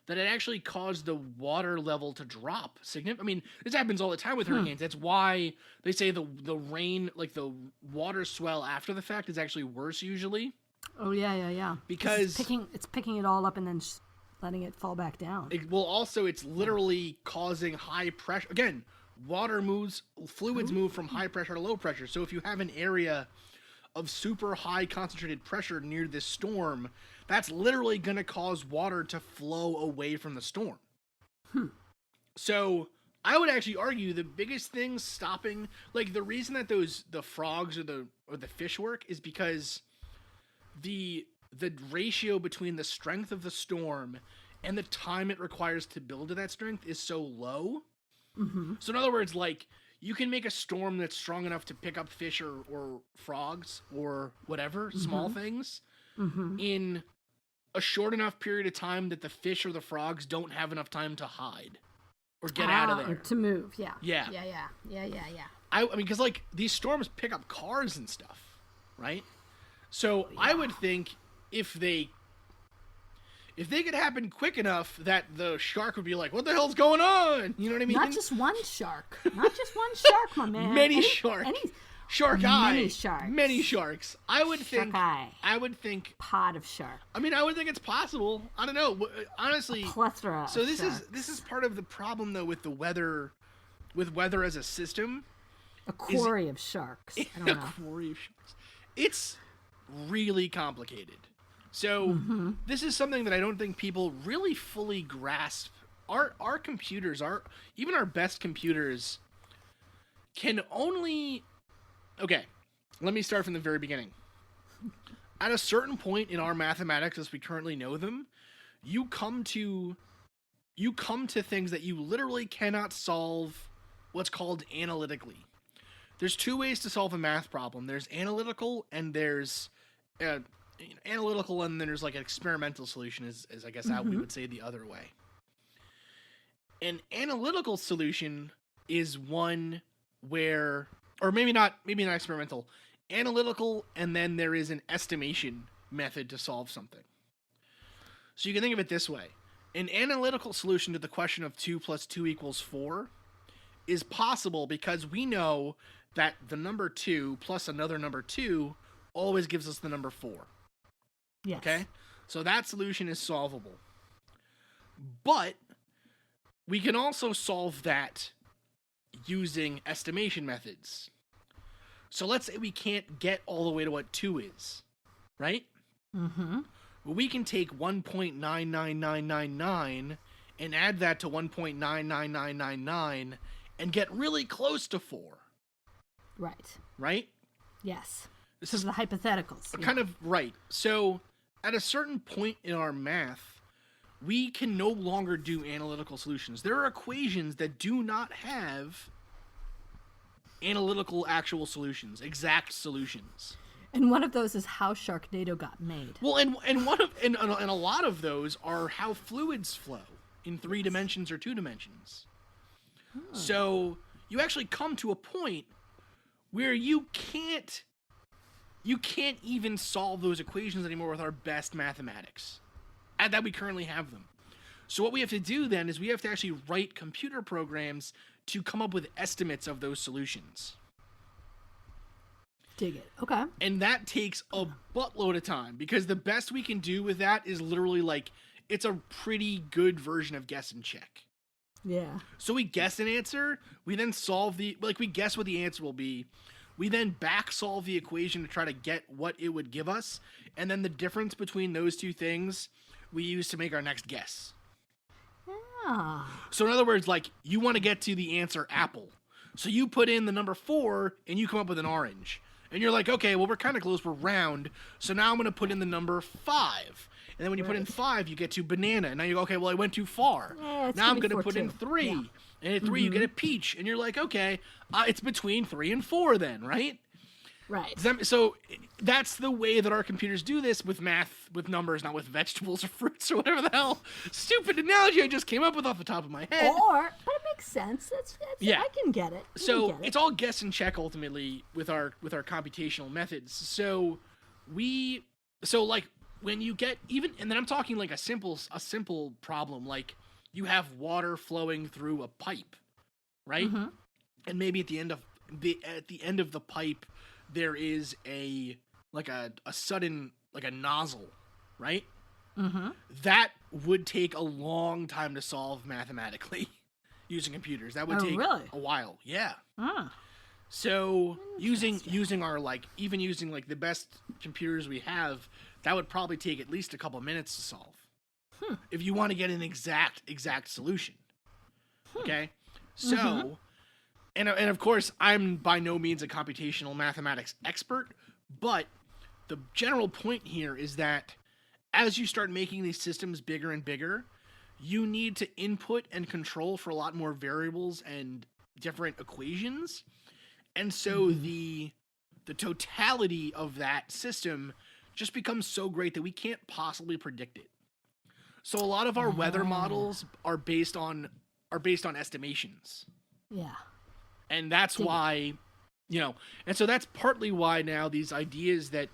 that it actually caused the water level to drop significantly. I mean, this happens all the time with hurricanes. That's why they say the rain, like the water swell after the fact, is actually worse usually. Oh yeah. Because it's picking it all up and then letting it fall back down. It's literally causing high pressure. Again, fluids move from high pressure to low pressure. So if you have an area of super high concentrated pressure near this storm, that's literally going to cause water to flow away from the storm. So I would actually argue the biggest thing stopping, like the reason that the frogs or the fish work is because the ratio between the strength of the storm and the time it requires to build to that strength is so low. So in other words, like, you can make a storm that's strong enough to pick up fish or frogs or whatever, small things, in a short enough period of time that the fish or the frogs don't have enough time to hide or get out of there. To move, yeah. Yeah. I mean, because, like, these storms pick up cars and stuff, right? So I would think if they could happen quick enough that the shark would be like, what the hell's going on? You know what I mean? Not just one shark, my man. Many sharks. Shark eye. Many sharks. Many sharks. I would think. I would think. Pod of shark. I mean, I would think it's possible. I don't know. Honestly. A plethora. So this is part of the problem though with the weather, with weather as a system. A quarry of sharks. I don't know. A quarry of sharks. It's really complicated. So this is something that I don't think people really fully grasp. Our computers, even our best computers, can only. Okay, let me start from the very beginning. At a certain point in our mathematics, as we currently know them, you come to things that you literally cannot solve what's called analytically. There's two ways to solve a math problem. There's analytical and there's analytical, and then there's like an experimental solution is I guess how we would say the other way. An analytical solution is one where, or maybe not experimental, analytical, and then there is an estimation method to solve something. So you can think of it this way. An analytical solution to the question of 2 + 2 = 4 is possible because we know that the number 2 plus another number 2 always gives us the number 4. Yes. Okay? So that solution is solvable. But we can also solve that using estimation methods. So let's say we can't get all the way to what 2 is, right? Well, we can take 1.99999 and add that to 1.99999 and get really close to 4. Right. Right? Yes. This is the hypotheticals. Kind of right. So at a certain point in our math, we can no longer do analytical solutions. There are equations that do not have analytical actual solutions, exact solutions. And one of those is how Sharknado got made. Well, and a lot of those are how fluids flow in 3 dimensions or 2 dimensions. So you actually come to a point where you can't even solve those equations anymore with our best mathematics, and that we currently have them. So what we have to do then is we have to actually write computer programs to come up with estimates of those solutions. Dig it. Okay. And that takes a buttload of time because the best we can do with that is literally like, it's a pretty good version of guess and check. Yeah. So we guess an answer, we then solve we guess what the answer will be. We then back solve the equation to try to get what it would give us. And then the difference between those two things we use to make our next guess. So in other words, like, you want to get to the answer apple. So you put in the number 4 and you come up with an orange. And you're like, okay, well, we're kind of close. We're round. So now I'm going to put in the number 5. And then when you put in 5, you get to banana. And now you go, okay, well, I went too far. Yeah, now I'm going to put in 3. Yeah. And at 3, you get a peach. And you're like, okay, it's between 3 and 4 then, right? Right. So that's the way that our computers do this with math, with numbers, not with vegetables or fruits or whatever the hell stupid analogy I just came up with off the top of my head. But it makes sense. Yeah. I can get it. It's all guess and check ultimately with our computational methods. So when you get even, and then I'm talking like a simple problem, like you have water flowing through a pipe, right? And maybe at the end of the pipe there is a sudden a nozzle, right? Mm-hmm. That would take a long time to solve mathematically using computers. That would take a while. Yeah. So using our even using the best computers we have, that would probably take at least a couple minutes to solve. If you want to get an exact solution. Okay? So and of course I'm by no means a computational mathematics expert, but the general point here is that as you start making these systems bigger and bigger, you need to input and control for a lot more variables and different equations. And so the totality of that system just becomes so great that we can't possibly predict it. So a lot of our weather models are based on estimations. Yeah. And that's why, and so that's partly why now these ideas that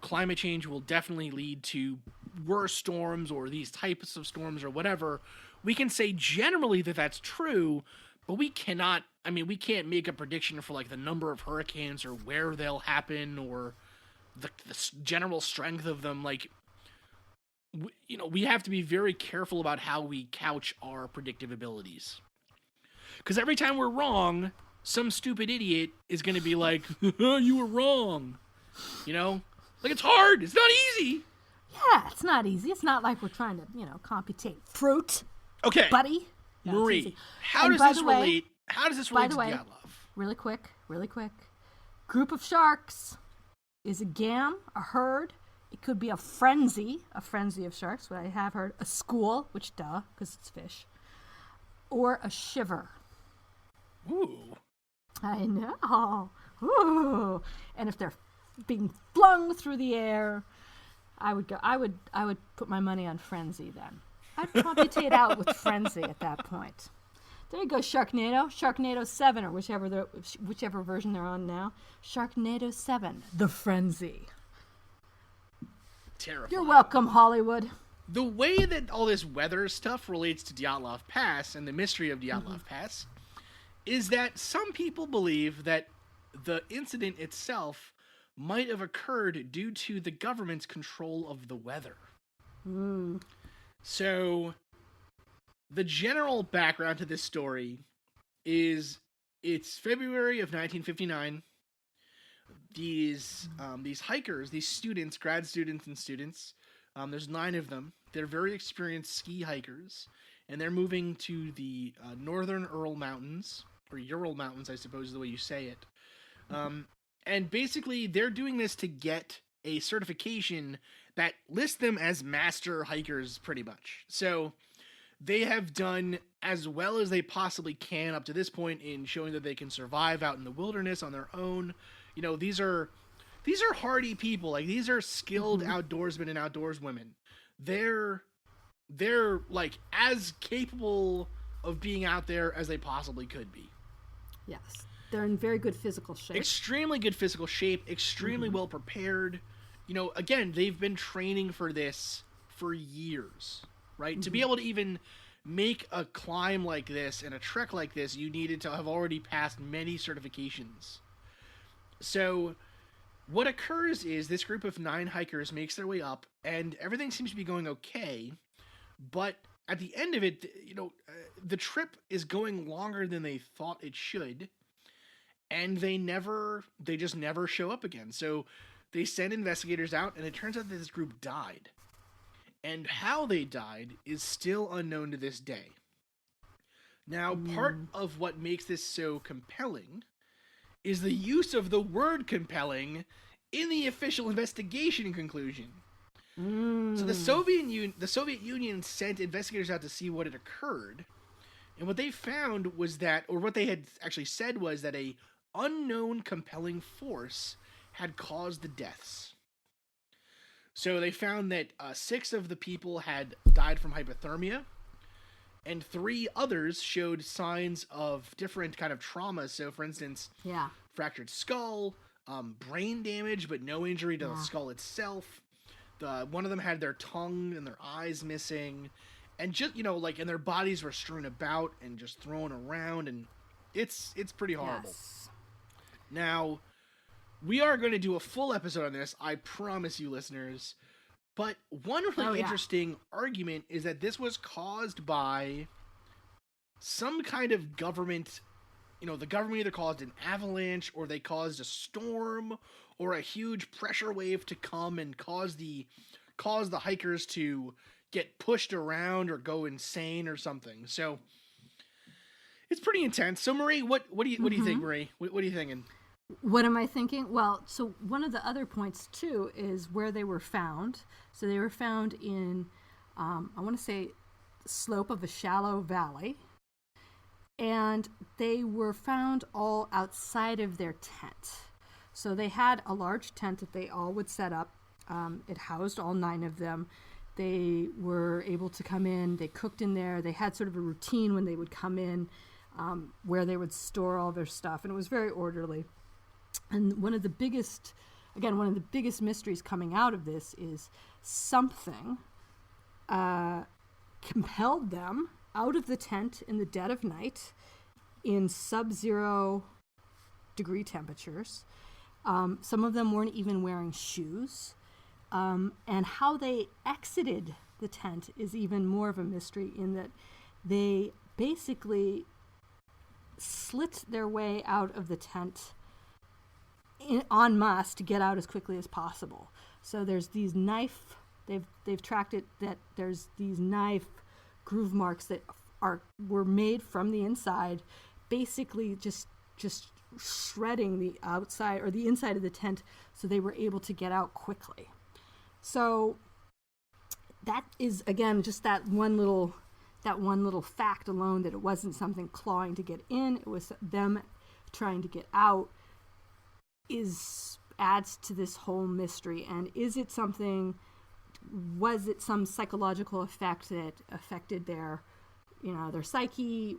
climate change will definitely lead to worse storms or these types of storms or whatever, we can say generally that that's true, but we can't make a prediction for the number of hurricanes or where they'll happen or the general strength of them. We have to be very careful about how we couch our predictive abilities. Because every time we're wrong, some stupid idiot is going to be like, you were wrong. It's hard. It's not easy. Yeah, it's not easy. It's not like we're trying to, computate fruit. Okay. Buddy. No, Marie, how does this relate to Dyatlov? Really quick. Group of sharks is a gam, a herd. It could be a frenzy of sharks, what I have heard. A school, which because it's fish. Or a shiver. Ooh. I know. Ooh. And if they're being flung through the air, I would put my money on frenzy then. I'd computate out with frenzy at that point. There you go, Sharknado 7, or whichever version they're on now. Sharknado 7, the frenzy. Terrifying. You're welcome, Hollywood. The way that all this weather stuff relates to Dyatlov Pass and the mystery of Dyatlov Pass is that some people believe that the incident itself might have occurred due to the government's control of the weather. So, the general background to this story is it's February of 1959. These hikers, these students, grad students and students, there's 9 of them. They're very experienced ski hikers, and they're moving to the northern Ural Mountains, or Ural Mountains, I suppose is the way you say it. And basically, they're doing this to get a certification that lists them as master hikers, pretty much. So they have done as well as they possibly can up to this point in showing that they can survive out in the wilderness on their own. These are hardy people. These are skilled outdoorsmen and outdoorswomen. They're as capable of being out there as they possibly could be. Yes. They're in very good physical shape. Extremely good physical shape, extremely well prepared. Again, they've been training for this for years, right? To be able to even make a climb like this and a trek like this, you needed to have already passed many certifications. So what occurs is this group of 9 hikers makes their way up, and everything seems to be going okay, but at the end of it, the trip is going longer than they thought it should, and they just never show up again. So they send investigators out, and it turns out that this group died. And how they died is still unknown to this day. Now, part of what makes this so compelling is the use of the word compelling in the official investigation conclusion. So the Soviet Union sent investigators out to see what had occurred, and what they found was that, or what they had actually said was that a unknown compelling force had caused the deaths. So they found that 6 of the people had died from hypothermia, and 3 others showed signs of different kind of traumas. So, for instance, fractured skull, brain damage, but no injury to the skull itself. One of them had their tongue and their eyes missing, and just and their bodies were strewn about and just thrown around, and it's pretty horrible. Now, we are going to do a full episode on this. I promise you, listeners. But one really interesting argument is that this was caused by some kind of government. The government either caused an avalanche, or they caused a storm, or a huge pressure wave to come and cause the hikers to get pushed around or go insane or something. So it's pretty intense. So Marie, what do you think, Marie? What are you thinking? What am I thinking? Well, so one of the other points too is where they were found. So they were found in, I want to say, the slope of a shallow valley. And they were found all outside of their tent. So they had a large tent that they all would set up. It housed all 9 of them. They were able to come in. They cooked in there. They had sort of a routine when they would come in, where they would store all their stuff. And it was very orderly. And one of the biggest mysteries coming out of this is something compelled them out of the tent in the dead of night in sub-zero degree temperatures. Some of them weren't even wearing shoes. And how they exited the tent is even more of a mystery, in that they basically slit their way out of the tent en masse to get out as quickly as possible. So there's these they've tracked it, that there's these knife groove marks that were made from the inside, basically just shredding the outside or the inside of the tent, so they were able to get out quickly. So that is, again, just that one little fact alone, that it wasn't something clawing to get in, it was them trying to get out, adds to this whole mystery. And was it some psychological effect that affected their psyche?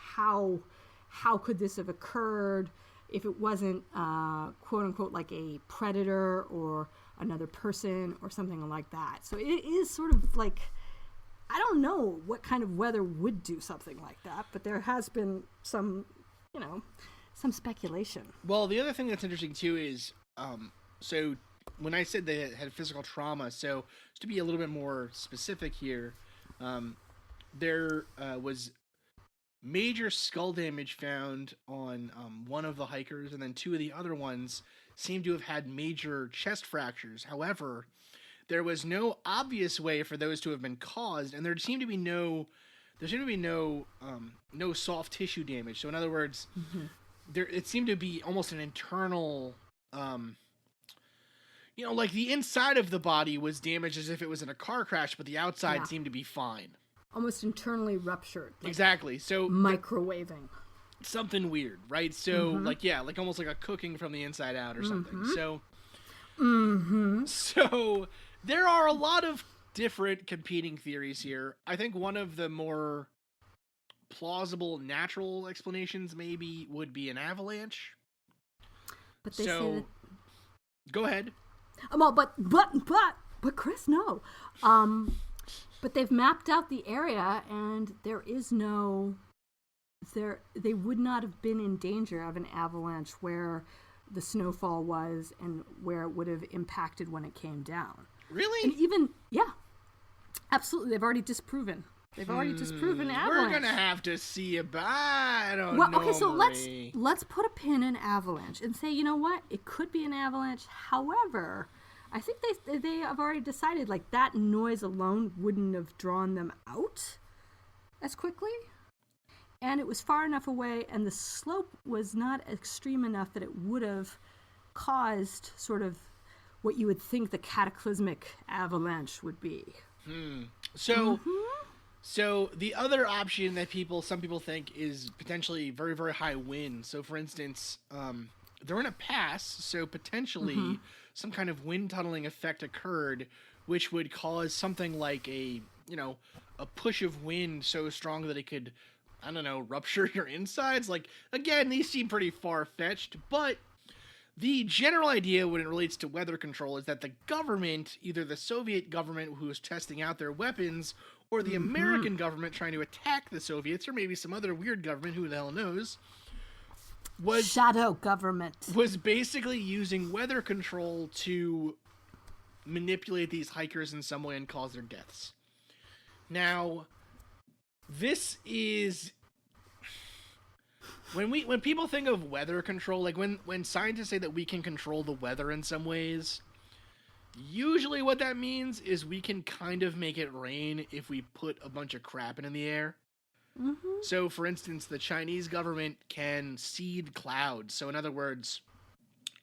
How could this have occurred if it wasn't, quote unquote, like a predator or another person or something like that? So it is sort of like, I don't know what kind of weather would do something like that, but there has been some speculation. Well, the other thing that's interesting too is, so when I said they had physical trauma, so just to be a little bit more specific here, there was major skull damage found on one of the hikers, and then 2 of the other ones seemed to have had major chest fractures. However, there was no obvious way for those to have been caused, and there seemed to be no soft tissue damage. So in other words, it seemed to be almost an internal, like the inside of the body was damaged as if it was in a car crash, but the outside seemed to be fine. Almost internally ruptured. Exactly. So microwaving. Something weird, right? So like almost like a cooking from the inside out or something. So so there are a lot of different competing theories here. I think one of the more plausible natural explanations maybe would be an avalanche. But they say that... Go ahead. Well, but Chris, no. But they've mapped out the area, and there is no... They would not have been in danger of an avalanche where the snowfall was and where it would have impacted when it came down. Really? And even, absolutely. They've already disproven. Avalanche. We're gonna have to see about. I don't know. Okay, so Marie. let's put a pin in avalanche and say, you know what? It could be an avalanche. However, I think they have already decided, like, that noise alone wouldn't have drawn them out as quickly. And it was far enough away, and the slope was not extreme enough that it would have caused sort of what you would think the cataclysmic avalanche would be. So the other option that some people think is potentially very, very high wind. So for instance, they're in a pass, so potentially some kind of wind tunneling effect occurred, which would cause something like a push of wind so strong that it could, I don't know, rupture your insides. Like, again, these seem pretty far-fetched, but the general idea when it relates to weather control is that the government, either the Soviet government who was testing out their weapons, or the American government trying to attack the Soviets, or maybe some other weird government, who the hell knows, shadow government. Was basically using weather control to manipulate these hikers in some way and cause their deaths. Now, this is when people think of weather control, like when scientists say that we can control the weather in some ways, usually what that means is we can kind of make it rain if we put a bunch of crap in the air. Mm-hmm. So, for instance, the Chinese government can seed clouds. So, in other words,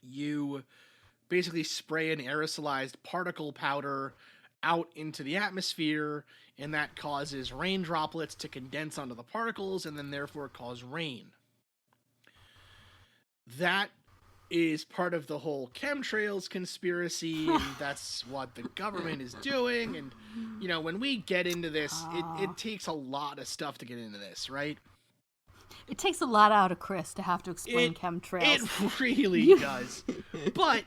you basically spray an aerosolized particle powder out into the atmosphere, and that causes rain droplets to condense onto the particles and then therefore cause rain. That is part of the whole chemtrails conspiracy, and that's what the government is doing. And, you know, when we get into this, it takes a lot of stuff to get into this, right? It takes a lot out of Chris to have to explain chemtrails. It really does. But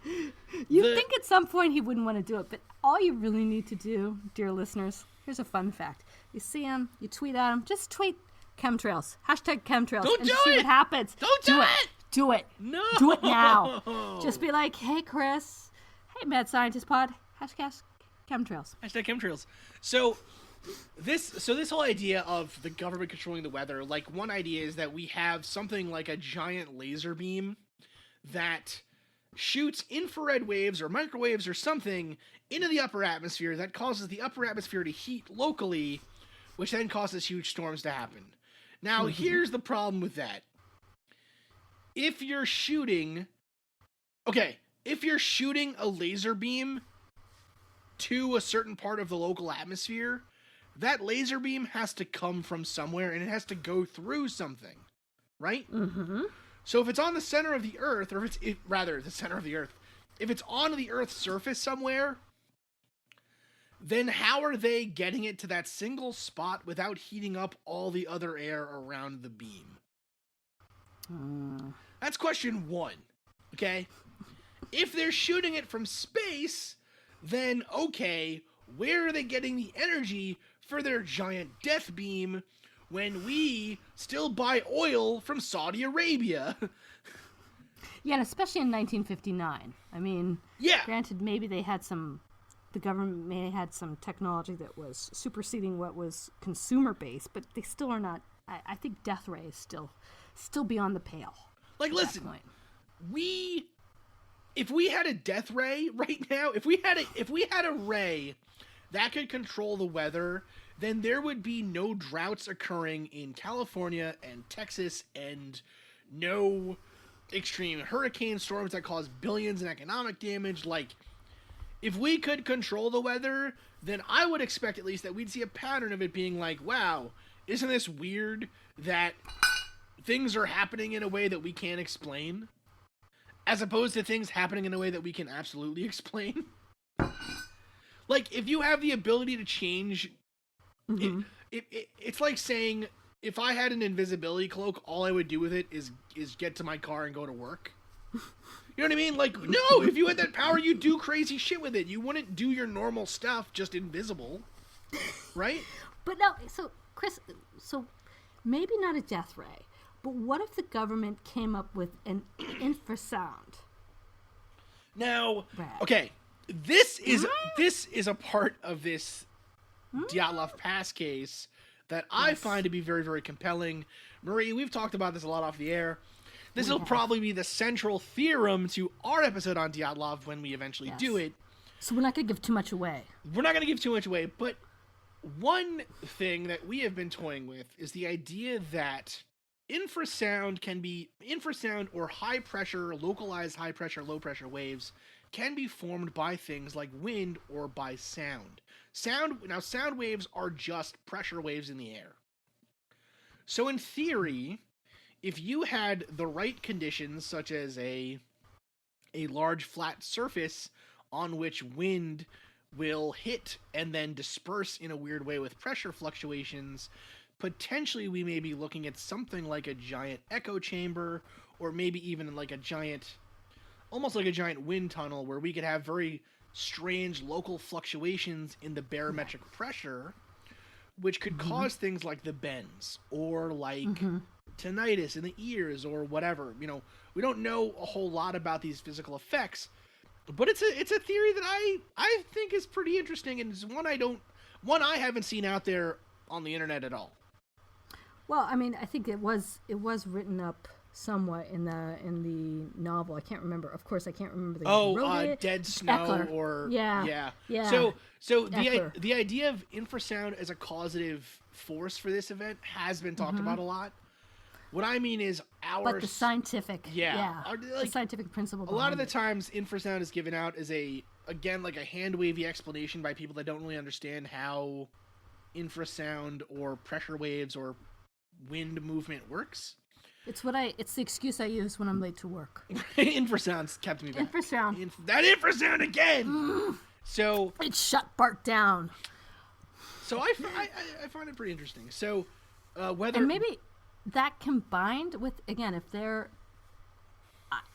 you'd think at some point he wouldn't want to do it, but all you really need to do, dear listeners, here's a fun fact. You see him, you tweet at him, just tweet chemtrails. Hashtag chemtrails. Don't and do see it! what happens. Don't do it! Do it. No! Do it now. Just be like, hey, Chris. Hey, Mad Scientist Pod. Hashtag chemtrails. Hashtag chemtrails. So this whole idea of the government controlling the weather, like one idea is that we have something like a giant laser beam that shoots infrared waves or microwaves or something into the upper atmosphere that causes the upper atmosphere to heat locally, which then causes huge storms to happen. Now, here's the problem with that. If you're shooting a laser beam to a certain part of the local atmosphere, that laser beam has to come from somewhere and it has to go through something, right? Mm-hmm. So if it's on the center of the Earth, or the center of the Earth, if it's on the Earth's surface somewhere, then how are they getting it to that single spot without heating up all the other air around the beam? That's question one, okay? If they're shooting it from space, then okay, where are they getting the energy for their giant death beam when we still buy oil from Saudi Arabia? Yeah, and especially in 1959. I mean, granted, maybe the government may have had some technology that was superseding what was consumer-based, but they still are not. I think death ray is still beyond the pale. Like, listen, if we had a death ray right now, if we had a ray that could control the weather, then there would be no droughts occurring in California and Texas, and no extreme hurricane storms that cause billions in economic damage. Like, if we could control the weather, then I would expect at least that we'd see a pattern of it being like, wow, isn't this weird that things are happening in a way that we can't explain, as opposed to things happening in a way that we can absolutely explain. Like, if you have the ability to change, it's like saying, if I had an invisibility cloak, all I would do with it is get to my car and go to work. You know what I mean? Like, no, if you had that power, you'd do crazy shit with it. You wouldn't do your normal stuff just invisible, right? But no, so, Chris, maybe not a death ray, but what if the government came up with an infrasound? Now, okay, this is a part of this Dyatlov Pass case that I find to be very, very compelling. Marie, we've talked about this a lot off the air. This will probably be the central theorem to our episode on Dyatlov when we eventually do it. So we're not going to give too much away. We're not going to give too much away, but one thing that we have been toying with is the idea that infrasound or high pressure, localized high pressure, low pressure waves can be formed by things like wind or by sound. Sound waves are just pressure waves in the air. So in theory, if you had the right conditions, such as a large flat surface on which wind will hit and then disperse in a weird way with pressure fluctuations, potentially we may be looking at something like a giant echo chamber, or maybe even like almost like a giant wind tunnel, where we could have very strange local fluctuations in the barometric pressure, which could cause things like the bends, or like tinnitus in the ears or whatever. You know, we don't know a whole lot about these physical effects, but it's a theory that I think is pretty interesting, and it's one I haven't seen out there on the internet at all. Well, I mean, I think it was written up somewhat in the novel. I can't remember. Of course, I can't remember the Dead Snow Eckler. or yeah. So Eckler. the idea of infrasound as a causative force for this event has been talked about a lot. What I mean is but the scientific, the scientific principle. A lot of the times, infrasound is given out as a hand wavy explanation by people that don't really understand how infrasound or pressure waves or wind movement works. It's the excuse I use when I'm late to work. Infrasound's kept me back. Infrasound. That infrasound again! So... It shut Bart down. So I find it pretty interesting. So, whether... And maybe that combined with, again, if they're...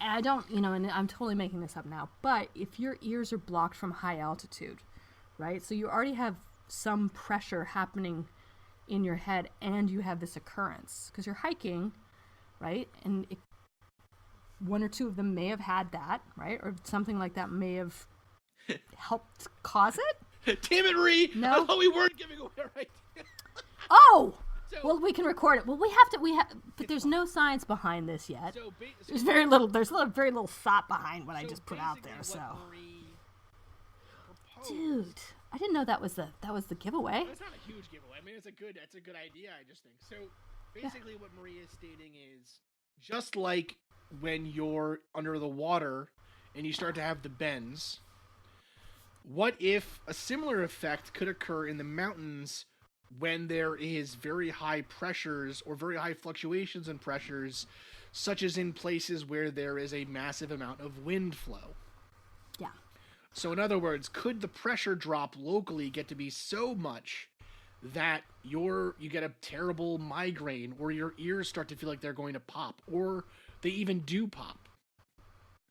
I don't, and I'm totally making this up now, but if your ears are blocked from high altitude, right? So you already have some pressure happening in your head and you have this occurrence because you're hiking, right? And one or two of them may have had that, right? Or something like that may have helped cause it. Damn it, Ree! No? I thought we weren't giving away our idea. Oh! Well, we can record it. Well, but there's no science behind this yet. There's very little thought behind what I just put out there, so. Dude, I didn't know that was the giveaway. It's not a huge giveaway. I mean, it's a good idea, I just think. So, basically what Marie is stating is, just like when you're under the water and you start to have the bends, what if a similar effect could occur in the mountains when there is very high pressures or very high fluctuations in pressures, such as in places where there is a massive amount of wind flow? Yeah. So in other words, could the pressure drop locally get to be so much that you get a terrible migraine, or your ears start to feel like they're going to pop, or they even do pop?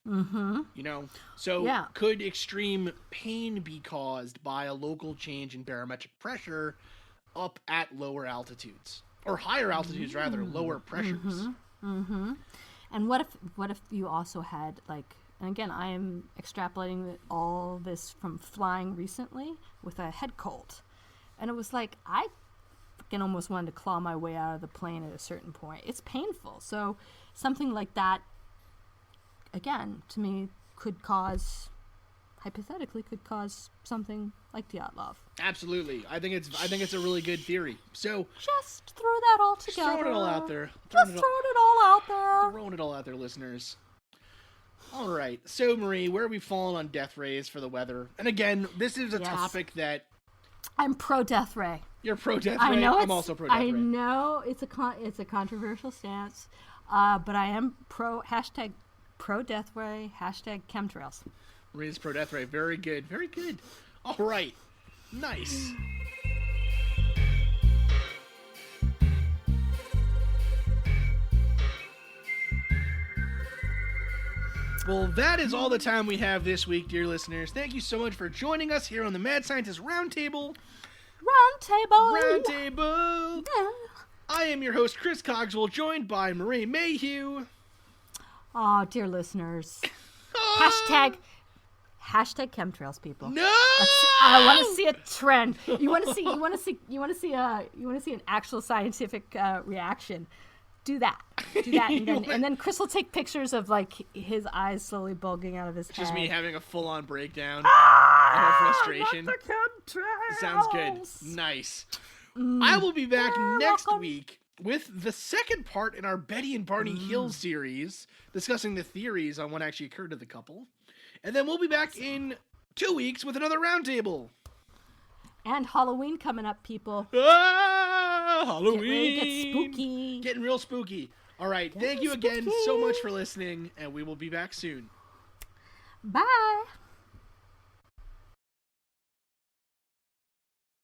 Mm-hmm. So could extreme pain be caused by a local change in barometric pressure up at lower altitudes, or higher altitudes rather, lower pressures? Mm-hmm. Mm-hmm. And what if you also had, like, and again, I am extrapolating all this from flying recently with a head cold, and it was like I fucking almost wanted to claw my way out of the plane at a certain point. It's painful. So something like that, again, to me, hypothetically could cause something like Dyatlov. Absolutely. I think it's a really good theory. So just throw that all together. Throwing it all out there. Throwing it all out there. Throwing it all out there, listeners. All right. So, Marie, where are we falling on death rays for the weather? And again, this is a topic that I'm pro death ray. You're pro death ray. I'm also pro death ray. I know it's a controversial stance, but I am pro death ray, #chemtrails. Marie's pro death ray. Very good. Very good. All right. Nice. Well, that is all the time we have this week, dear listeners. Thank you so much for joining us here on the Mad Scientist Roundtable. Roundtable. Yeah. I am your host, Chris Cogswell, joined by Marie Mayhew. Oh, dear listeners. Hashtag chemtrails, people. No! I want to see a trend. You want to see an actual scientific reaction. Do that, and then Chris will take pictures of, like, his eyes slowly bulging out of his head. Just me having a full-on breakdown of frustration. Not the chemtrails. Sounds good. Nice. I will be back next week with the second part in our Betty and Barney Hill series, discussing the theories on what actually occurred to the couple. And then we'll be back in 2 weeks with another roundtable. And Halloween coming up, people. Halloween. Get spooky. Getting real spooky. All right. Thank you again so much for listening, and we will be back soon. Bye.